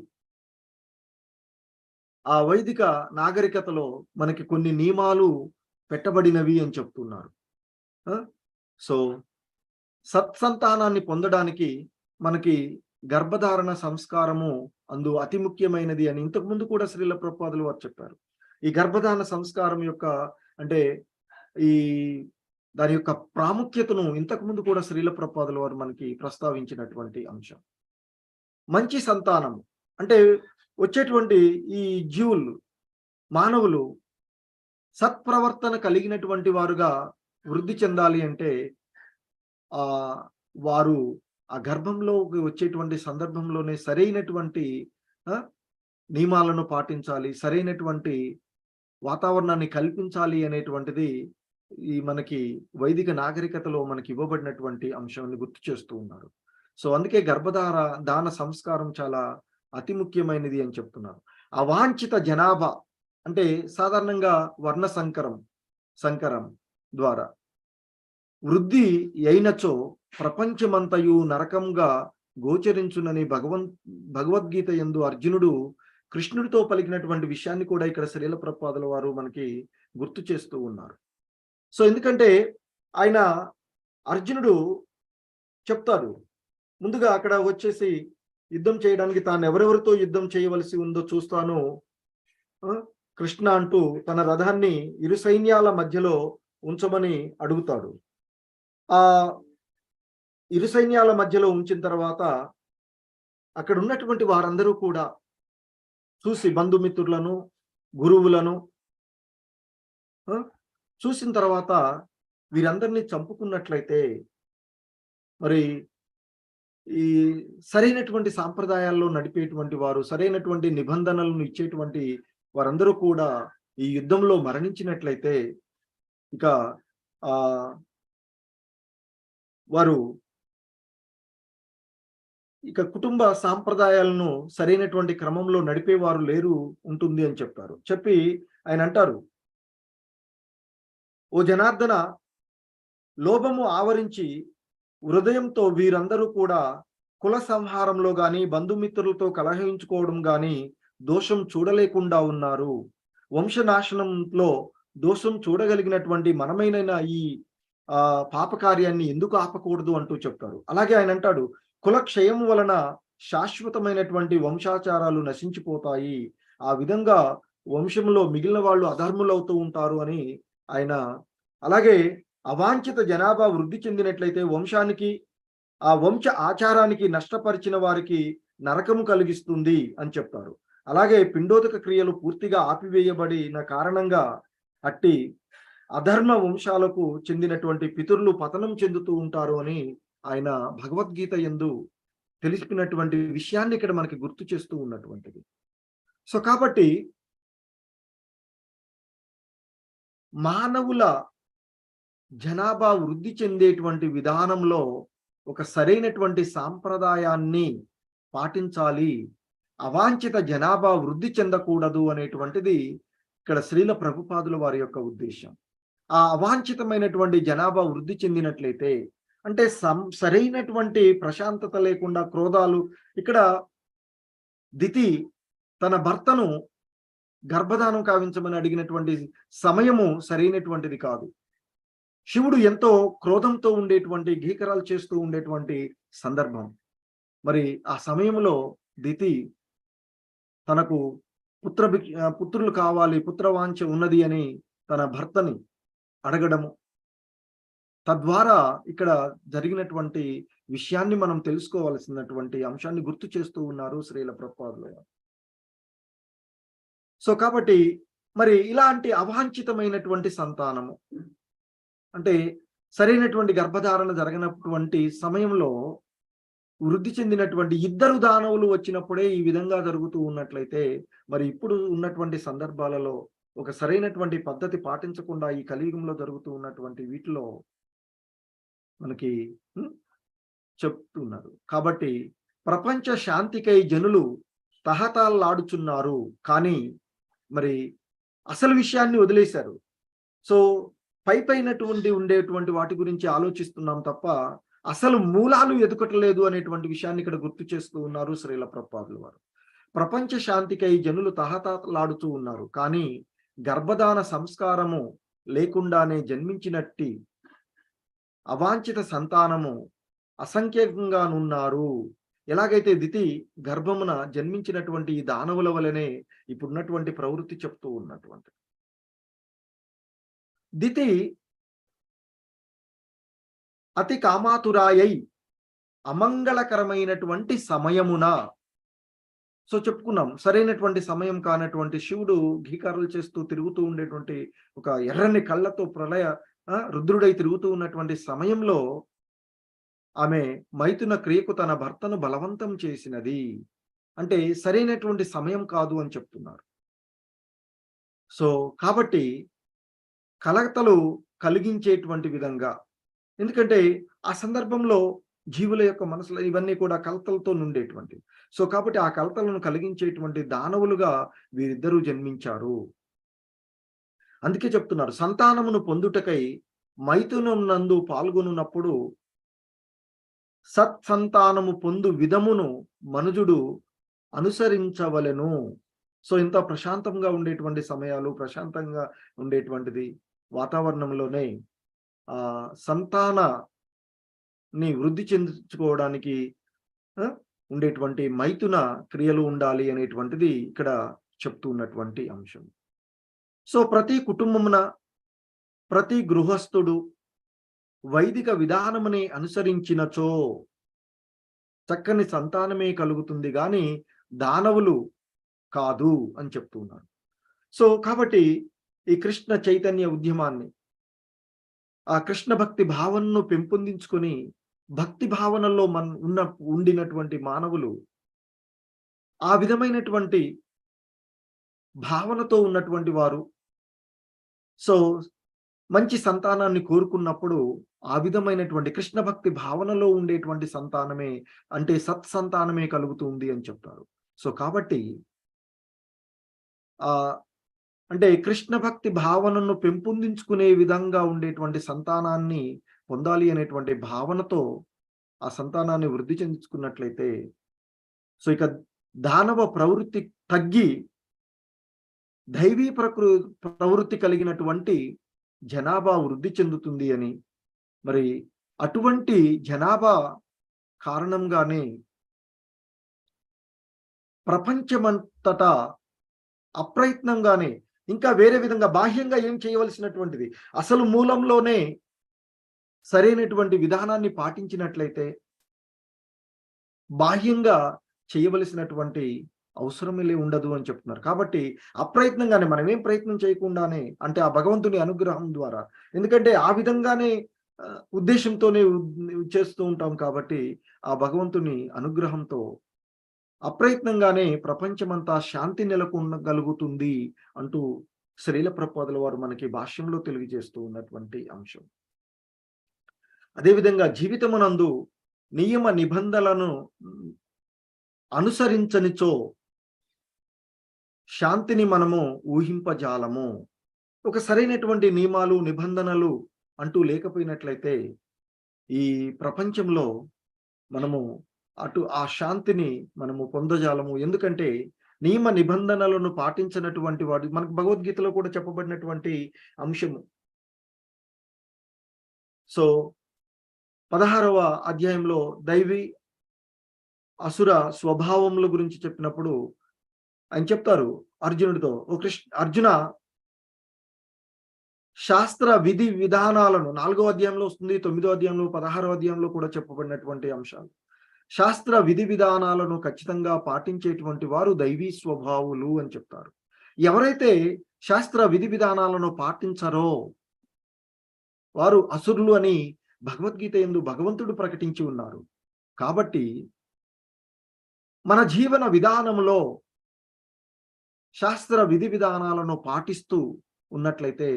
ఆ వైదిక నాగరికతలో మనకి కొన్ని నియమాలు పెట్టబడినవి అని చెప్తున్నారు. సో సత్సంతానాన్ని పొందడానికి మనకి గర్భధారణ సంస్కారము అందు అతి ముఖ్యమైనది అని ఇంతకుముందు కూడా శ్రీల ప్రభుపాదులు వారు చెప్పారు. ఈ గర్భధారణ సంస్కారం యొక్క అంటే దాని యొక్క ప్రాముఖ్యతను ఇంతకుముందు కూడా శ్రీల ప్రభుపాదుల వారు మనకి ప్రస్తావించినటువంటి అంశం. మంచి సంతానం అంటే వచ్చేటువంటి ఈ జీవులు మానవులు సత్ప్రవర్తన కలిగినటువంటి వారుగా వృద్ధి చెందాలి అంటే వారు ఆ గర్భంలో వచ్చేటువంటి సందర్భంలోనే సరైనటువంటి నియమాలను పాటించాలి, సరైనటువంటి వాతావరణాన్ని కల్పించాలి అనేటువంటిది ఈ మనకి వైదిక నాగరికతలో మనకి ఇవ్వబడినటువంటి అంశాన్ని గుర్తు చేస్తూ ఉన్నారు. సో అందుకే దాన సంస్కారం చాలా అతి ముఖ్యమైనది అని చెప్తున్నారు. అవాంఛిత జనాభా అంటే సాధారణంగా వర్ణ సంకరం ద్వారా వృద్ధి అయినచో ప్రపంచమంతయు నరకంగా గోచరించునని భగవద్గీత యందు అర్జునుడు కృష్ణుడితో పలికినటువంటి విషయాన్ని కూడా ఇక్కడ శ్రీల ప్రభుపాదుల వారు మనకి గుర్తు చేస్తూ ఉన్నారు. సో ఎందుకంటే అర్జునుడు చెప్తాడు ముందుగా అక్కడ వచ్చేసి యుద్ధం చేయడానికి తాను ఎవరెవరితో యుద్ధం చేయవలసి ఉందో చూస్తాను కృష్ణ అంటూ తన రథాన్ని ఇరు సైన్యాల మధ్యలో ఉంచమని అడుగుతాడు. ఆ ఇరు సైన్యాల మధ్యలో ఉంచిన తర్వాత అక్కడ ఉన్నటువంటి వారందరూ కూడా చూసి బంధుమిత్రులను గురువులను చూసిన తర్వాత వీరందరినీ చంపుకున్నట్లయితే మరి ఈ సరైనటువంటి సాంప్రదాయాల్లో నడిపేటువంటి వారు, సరైనటువంటి నిబంధనలను ఇచ్చేటువంటి వారందరూ కూడా ఈ యుద్ధంలో మరణించినట్లయితే ఇక వారు కుటుంబ సాంప్రదాయాలను సరైనటువంటి క్రమంలో నడిపేవారు లేరు ఉంటుంది అని చెప్తారు. చెప్పి ఆయన అంటారు, ఓ జనార్దన, లోభము ఆవరించి హృదయంతో వీరందరూ కూడా కుల సంహారంలో గాని బంధుమిత్రులతో కలహించుకోవడం గాని దోషం చూడలేకుండా ఉన్నారు. వంశనాశనంలో దోషం చూడగలిగినటువంటి మనమైన ఈ పాపకార్యాన్ని ఎందుకు ఆపకూడదు అంటూ చెప్తారు. అలాగే ఆయన అంటాడు, కుల క్షయం వలన శాశ్వతమైనటువంటి వంశాచారాలు నశించిపోతాయి, ఆ విధంగా వంశంలో మిగిలిన వాళ్ళు అధర్ములవుతూ ఉంటారు అని ఆయన. అలాగే అవాంఛిత జనాభా వృద్ధి చెందినట్లయితే వంశానికి ఆ వంశ ఆచారానికి నష్టపరిచిన వారికి నరకము కలిగిస్తుంది అని చెప్తారు. అలాగే పిండోదక క్రియలు పూర్తిగా ఆపివేయబడిన కారణంగా అట్టి అధర్మ వంశాలకు చెందినటువంటి పితరులు పతనం చెందుతూ ఉంటారు అని ఆయన భగవద్గీత యందు తెలిసినటువంటి విషయాన్ని ఇక్కడ మనకి గుర్తు చేస్తూ ఉన్నటువంటిది. సో కాబట్టి మానవుల జనాభా వృద్ధి చెందేటువంటి విధానంలో ఒక సరైనటువంటి సాంప్రదాయాన్ని పాటించాలి, అవాంఛిత జనాభా వృద్ధి చెందకూడదు అనేటువంటిది ఇక్కడ శ్రీల ప్రభుపాదుల వారి యొక్క ఉద్దేశం. ఆ అవాంఛితమైనటువంటి జనాభా వృద్ధి చెందినట్లయితే, అంటే సరైనటువంటి ప్రశాంతత లేకుండా క్రోధాలు, ఇక్కడ దితి తన భర్తను గర్భధానం కావించమని అడిగినటువంటి సమయము సరైనటువంటిది కాదు. శివుడు ఎంతో క్రోధంతో ఉండేటువంటి, గీకరాలు చేస్తూ ఉండేటువంటి సందర్భం. మరి ఆ సమయంలో దితి తనకు పుత్రులు కావాలి, పుత్రవాంఛ ఉన్నది అని తన భర్తని అడగడము, తద్వారా ఇక్కడ జరిగినటువంటి విషయాన్ని మనం తెలుసుకోవాల్సినటువంటి అంశాన్ని గుర్తు చేస్తూ ఉన్నారు శ్రీల ప్రభుపాదులు. సో కాబట్టి మరి ఇలాంటి అవాంఛితమైనటువంటి సంతానము, అంటే సరైనటువంటి గర్భధారణ జరగనటువంటి సమయంలో వృద్ధి చెందినటువంటి ఇద్దరు దానవులు వచ్చినప్పుడే ఈ విధంగా జరుగుతూ ఉన్నట్లయితే, మరి ఇప్పుడు ఉన్నటువంటి సందర్భాలలో ఒక సరైనటువంటి పద్ధతి పాటించకుండా ఈ కలియుగంలో జరుగుతూ ఉన్నటువంటి వీటిలో మనకి చెప్తున్నారు. కాబట్టి ప్రపంచ శాంతికై జనులు తహతాలాడుచున్నారు, కానీ మరి అసలు విషయాన్ని వదిలేశారు. సో పైనటువంటి ఉండేటువంటి వాటి గురించి ఆలోచిస్తున్నాం తప్ప అసలు మూలాలు ఎదుకటలేదు అనేటువంటి విషయాన్ని ఇక్కడ గుర్తు చేస్తూ ఉన్నారు శ్రీల ప్రభుపాదుల వారు. ప్రపంచ శాంతికై జనులు తహతలాడుతూ ఉన్నారు, కానీ గర్భధాన సంస్కారము లేకుండానే జన్మించినట్టి అవాంఛిత సంతానము అసంఖ్యంగానున్నారు. ఎలాగైతే దితి గర్భమున జన్మించినటువంటి ఈ దానవుల వలనే ఇప్పుడున్నటువంటి ప్రవృత్తి చెప్తూ ఉన్నటువంటి దితి అతి కామాతురాయై అమంగళకరమైనటువంటి సమయమున, సో చెప్పుకున్నాం సరైనటువంటి సమయం కానటువంటి శివుడు ఘీకారాలు చేస్తూ తిరుగుతూ ఉండేటువంటి ఒక ఎర్రని కళ్ళతో రుద్రుడై తిరుగుతూ ఉన్నటువంటి సమయంలో ఆమె మైథున క్రియకు తన భర్తను బలవంతం చేసినది. అంటే సరైనటువంటి సమయం కాదు అని చెప్తున్నారు. సో కాబట్టి కలతలు కలిగించేటువంటి విధంగా, ఎందుకంటే ఆ సందర్భంలో జీవుల యొక్క మనసులో ఇవన్నీ కూడా కలతలతో నుండేటువంటి, సో కాబట్టి ఆ కలతలను కలిగించేటువంటి దానవులుగా వీరిద్దరూ జన్మించారు. అందుకే చెప్తున్నారు, సంతానమును పొందుటకై మైథునం నందు పాల్గొనున్నప్పుడు సత్సంతానము పొందు విధమును మనుజుడు అనుసరించవలెను. సో ఇంత ప్రశాంతంగా ఉండేటువంటి సమయాలు, ప్రశాంతంగా ఉండేటువంటిది వాతావరణంలోనే సంతానాన్ని వృద్ధి చెందించుకోవడానికి ఉండేటువంటి మైథున క్రియలు ఉండాలి అనేటువంటిది ఇక్కడ చెప్తున్నటువంటి అంశం. సో ప్రతి కుటుంబమున ప్రతి గృహస్థుడు వైదిక విధానముని అనుసరించినచో చక్కని సంతానమే కలుగుతుంది, కానీ దానవులు కాదు అని చెప్తున్నారు. సో కాబట్టి ఈ కృష్ణ చైతన్య ఉద్యమాన్ని, ఆ కృష్ణ భక్తి భావనను పెంపొందించుకొని భక్తి భావనలో ఉండినటువంటి మానవులు ఆ విధమైనటువంటి భావనతో ఉన్నటువంటి వారు సో మంచి సంతానాన్ని కోరుకున్నప్పుడు ఆ విధమైనటువంటి కృష్ణ భక్తి భావనలో ఉండేటువంటి సంతానమే, అంటే సత్సంతానమే కలుగుతుంది అని చెప్తారు. సో కాబట్టి అంటే కృష్ణ భక్తి భావనను పెంపొందించుకునే విధంగా ఉండేటువంటి సంతానాన్ని పొందాలి అనేటువంటి భావనతో ఆ సంతానాన్ని వృద్ధి చెందించుకున్నట్లయితే, సో ఇక దానవ ప్రవృత్తి తగ్గి దైవీ ప్రవృత్తి కలిగినటువంటి జనాభా వృద్ధి చెందుతుంది అని, మరి అటువంటి జనాభా కారణంగానే ప్రపంచమంతటా అప్రయత్నంగానే, ఇంకా వేరే విధంగా బాహ్యంగా ఏం చేయవలసినటువంటిది, అసలు మూలంలోనే సరైనటువంటి విధానాన్ని పాటించినట్లయితే బాహ్యంగా చేయవలసినటువంటి అవసరమే ఉండదు అని చెప్తున్నారు. కాబట్టి అప్రయత్నంగానే, మనం ఏం ప్రయత్నం చేయకుండానే, అంటే ఆ భగవంతుని అనుగ్రహం ద్వారా, ఎందుకంటే ఆ విధంగానే ఉద్దేశంతోనే చేస్తూ ఉంటాం కాబట్టి ఆ భగవంతుని అనుగ్రహంతో అప్రయత్నంగానే ప్రపంచమంతా శాంతి నెలకొనగలుగుతుంది అంటూ శ్రీల ప్రభుపాదుల వారు మనకి భాష్యంలో తెలియజేస్తూ ఉన్నటువంటి అంశం. అదేవిధంగా జీవితమునందు నియమ నిబంధనలను అనుసరించనిచో శాంతిని మనము ఊహింపజాలము. ఒక సరైనటువంటి నియమాలు నిబంధనలు అంటూ లేకపోయినట్లయితే ఈ ప్రపంచంలో మనము ఆ శాంతిని మనము పొందజాలము. ఎందుకంటే నియమ నిబంధనలను పాటించినటువంటి వాడు, మనకు భగవద్గీతలో కూడా చెప్పబడినటువంటి అంశము. సో 16వ అధ్యాయంలో దైవీ అసుర స్వభావముల గురించి చెప్పినప్పుడు ఆయన చెప్తారు అర్జునుడితో, ఓ అర్జున, శాస్త్ర విధి విధానాలను 4వ అధ్యాయంలో వస్తుంది, 9వ అధ్యాయంలో, 16వ అధ్యాయంలో కూడా చెప్పబడినటువంటి అంశాలు. శాస్త్ర విధి విధానాలను ఖచ్చితంగా పాటించేటువంటి వారు దైవీ స్వభావులు అని చెప్తారు. ఎవరైతే శాస్త్ర విధి విధానాలను పాటించరో వారు అసురులు అని భగవద్గీత యందు భగవంతుడు ప్రకటించి ఉన్నారు. కాబట్టి మన జీవన విధానంలో శాస్త్ర విధి విధానాలను పాటిస్తూ ఉన్నట్లయితే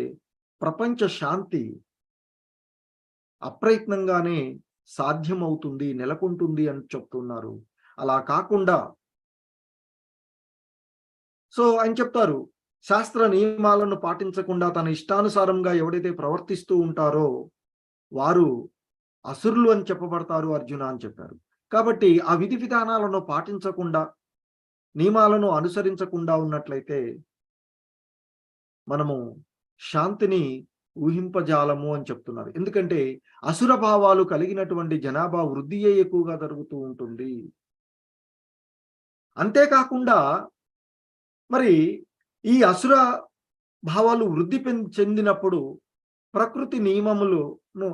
ప్రపంచ శాంతి అప్రయత్నంగానే సాధ్యమవుతుంది, నెలకొంటుంది అని చెప్తున్నారు. అలా కాకుండా ఆయన చెప్తారు, శాస్త్ర నియమాలను పాటించకుండా తన ఇష్టానుసారంగా ఎవడైతే ప్రవర్తిస్తూ ఉంటారో వారు అసురులు అని చెప్పబడతారు అర్జున అని చెప్పారు. కాబట్టి ఆ విధి విధానాలను పాటించకుండా, నియమాలను అనుసరించకుండా ఉన్నట్లయితే మనము శాంతిని ఊహింపజాలము అని చెప్తున్నారు. ఎందుకంటే అసుర భావాలు కలిగినటువంటి జనాభా వృద్ధియే ఎక్కువగా జరుగుతూ ఉంటుంది. అంతేకాకుండా మరి ఈ అసుర భావాలు వృద్ధి చెందినప్పుడు ప్రకృతి నియమములను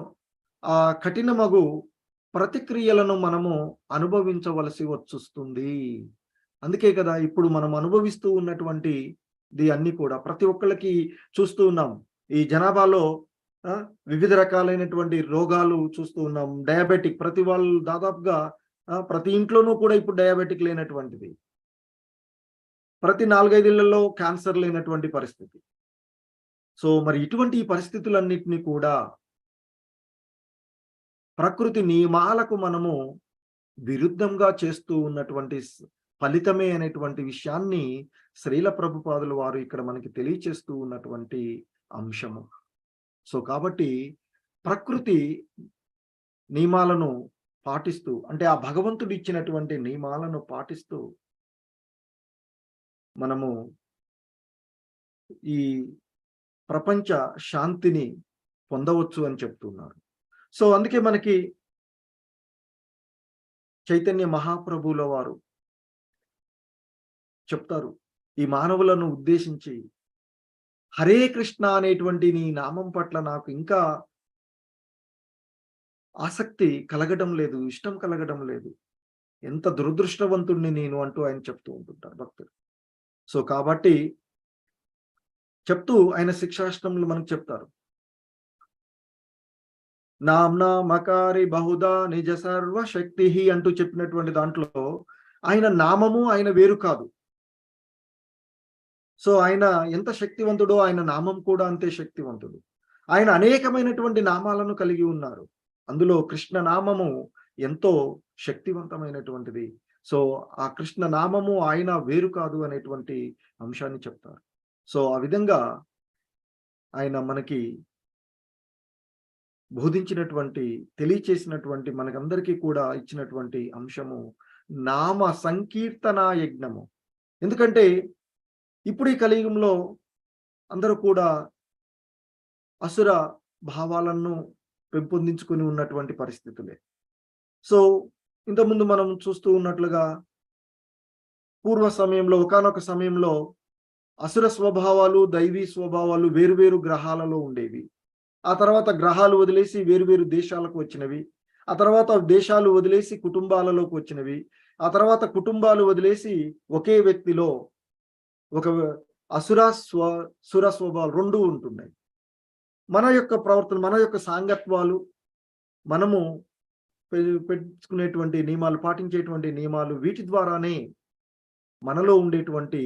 ఆ కఠినమగు ప్రతిక్రియలను మనము అనుభవించవలసి వస్తుంది. అందుకే కదా ఇప్పుడు మనం అనుభవిస్తూ ఉన్నటువంటి అన్ని కూడా ప్రతి ఒక్కళ్ళకి చూస్తూ ఉన్నాం. ఈ జనాభాలో వివిధ రకాలైనటువంటి రోగాలు చూస్తూ ఉన్నాం. డయాబెటిక్, ప్రతి వాళ్ళు దాదాపుగా ప్రతి ఇంట్లోనూ కూడా ఇప్పుడు డయాబెటిక్ లేనటువంటిది, ప్రతి 4-5 ఇళ్లలో క్యాన్సర్ లేనటువంటి పరిస్థితి. సో మరి ఇటువంటి పరిస్థితులన్నిటినీ కూడా ప్రకృతి నియమాలకు మనము విరుద్ధంగా చేస్తూ ఉన్నటువంటి ఫలితమే అనేటువంటి విషయాన్ని శ్రీల ప్రభుపాదుల వారు ఇక్కడ మనకి తెలియచేస్తూ ఉన్నటువంటి అంశము. సో కాబట్టి ప్రకృతి నియమాలను పాటిస్తూ, అంటే ఆ భగవంతుడు ఇచ్చినటువంటి నియమాలను పాటిస్తూ మనము ఈ ప్రపంచ శాంతిని పొందవచ్చు అని చెప్తున్నారు. సో అందుకే మనకి చైతన్య మహాప్రభువుల వారు చెప్తారు, ఈ మానవులను ఉద్దేశించి, హరే కృష్ణ అనేటువంటి నీ నామం పట్ల నాకు ఇంకా ఆసక్తి కలగడం లేదు, ఇష్టం కలగడం లేదు, ఎంత దురదృష్టవంతుణ్ణి నేను అంటూ ఆయన చెప్తూ ఉంటుంటారు భక్తులు. సో కాబట్టి చెప్తూ ఆయన శిక్షాష్టంలో మనకు చెప్తారు, నామ్నా మకారి బహుదా నిజ సర్వశక్తి అంటూ చెప్పినటువంటి దాంట్లో ఆయన నామము ఆయన వేరు కాదు. సో ఆయన ఎంత శక్తివంతుడో ఆయన నామం కూడా అంతే శక్తివంతుడు. ఆయన అనేకమైనటువంటి నామాలను కలిగి ఉన్నారు. అందులో కృష్ణ నామము ఎంతో శక్తివంతమైనటువంటిది. సో ఆ కృష్ణ నామము ఆయన వేరు కాదు అనేటువంటి అంశాన్ని చెప్తారు. సో ఆ విధంగా ఆయన మనకి బోధించినటువంటి, తెలియచేసినటువంటి, మనకందరికీ కూడా ఇచ్చినటువంటి అంశము నామ సంకీర్తన యజ్ఞము. ఎందుకంటే ఇప్పుడు ఈ కలియుగంలో అందరూ కూడా అసుర భావాలను పెంపొందించుకొని ఉన్నటువంటి పరిస్థితులే. సో ఇంతకుముందు మనం చూస్తూ ఉన్నట్లుగా పూర్వ సమయంలో, ఒకానొక సమయంలో అసుర స్వభావాలు, దైవీ స్వభావాలు వేరువేరు గ్రహాలలో ఉండేవి. ఆ తర్వాత గ్రహాలు వదిలేసి వేరువేరు దేశాలకు వచ్చినవి. ఆ తర్వాత దేశాలు వదిలేసి కుటుంబాలలోకి వచ్చినవి. ఆ తర్వాత కుటుంబాలు వదిలేసి ఒకే వ్యక్తిలో ఒక సుర స్వభావాలు రెండు ఉంటున్నాయి. మన యొక్క ప్రవర్తన, మన యొక్క సాంగత్వాలు, మనము పెట్టుకునేటువంటి నియమాలు, పాటించేటువంటి నియమాలు, వీటి ద్వారానే మనలో ఉండేటువంటి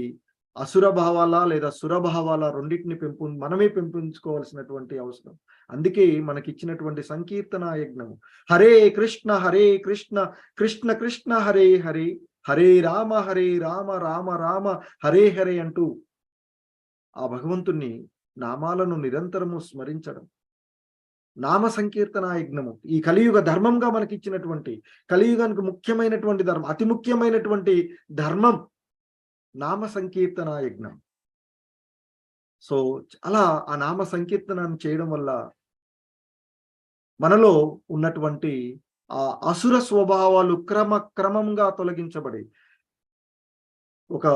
అసుర భావాల లేదా సురభావాల రెండింటిని మనమే పెంపొందించుకోవాల్సినటువంటి అవసరం. అందుకే మనకి ఇచ్చినటువంటి సంకీర్తన యజ్ఞము హరే కృష్ణ కృష్ణ కృష్ణ హరే హరే, హరే రామ రామ రామ హరే హరే అంటూ ఆ భగవంతుణ్ణి నామాలను నిరంతరము స్మరించడం, నామ సంకీర్తన యజ్ఞము ఈ కలియుగ ధర్మంగా మనకి ఇచ్చినటువంటి, కలియుగానికి ముఖ్యమైనటువంటి ధర్మం, అతి ముఖ్యమైనటువంటి ధర్మం నామ సంకీర్తన యజ్ఞం. సో అలా ఆ నామ సంకీర్తనాన్ని చేయడం వల్ల మనలో ఉన్నటువంటి ఆ అసుర స్వభావాలు క్రమంగా తొలగించబడి, ఒక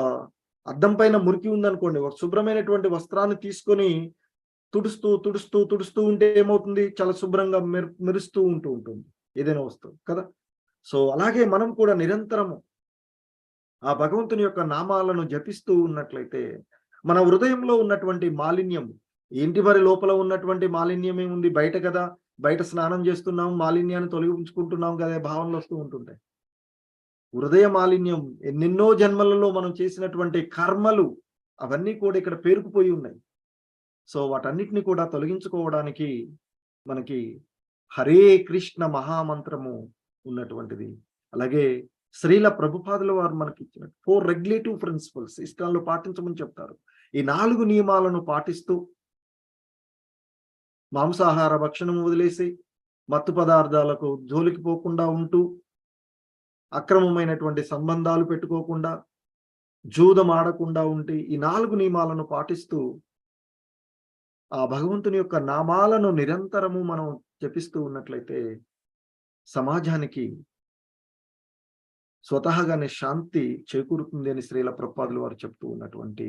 అద్దం పైన మురికి ఉందనుకోండి, ఒక శుభ్రమైనటువంటి వస్త్రాన్ని తీసుకొని తుడుస్తూ ఉంటే ఏమవుతుంది, చాలా శుభ్రంగా మెరుస్తూ ఉంటుంది ఏదైనా వస్తువు కదా. సో అలాగే మనం కూడా నిరంతరము ఆ భగవంతుని యొక్క నామాలను జపిస్తూ ఉన్నట్లయితే మన హృదయంలో ఉన్నటువంటి మాలిన్యం ఏంటి, మరి లోపల ఉన్నటువంటి మాలిన్యం ఏముంది, బయట కదా, బయట స్నానం చేస్తున్నాం, మాలిన్యాన్ని తొలగించుకుంటున్నాం కదా భావనలు వస్తూ ఉంటుంటాయి. హృదయ మాలిన్యం ఎన్నెన్నో జన్మలలో మనం చేసినటువంటి కర్మలు అవన్నీ కూడా ఇక్కడ పేరుకుపోయి ఉన్నాయి. సో వాటన్నిటిని కూడా తొలగించుకోవడానికి మనకి హరే కృష్ణ మహామంత్రము ఉన్నటువంటిది. అలాగే శ్రీల ప్రభుపాదుల వారు మనకి ఇచ్చిన 4 రెగ్యులేటివ్ ప్రిన్సిపల్స్ ఇష్టాల్లో పాటించమని చెప్తారు. ఈ 4 నియమాలను పాటిస్తూ మాంసాహార భక్షణం వదిలేసి మత్తు పదార్థాలకు జోలికి పోకుండా ఉంటూ, అక్రమమైనటువంటి సంబంధాలు పెట్టుకోకుండా, జూదం ఆడకుండా ఉంటే ఈ 4 నియమాలను పాటిస్తూ ఆ భగవంతుని యొక్క నామాలను నిరంతరము మనం జపిస్తూ ఉన్నట్లయితే సమాజానికి స్వతహాగానే శాంతి చేకూరుతుంది అని శ్రీల ప్రభుపాదుల వారు చెప్తూ ఉన్నటువంటి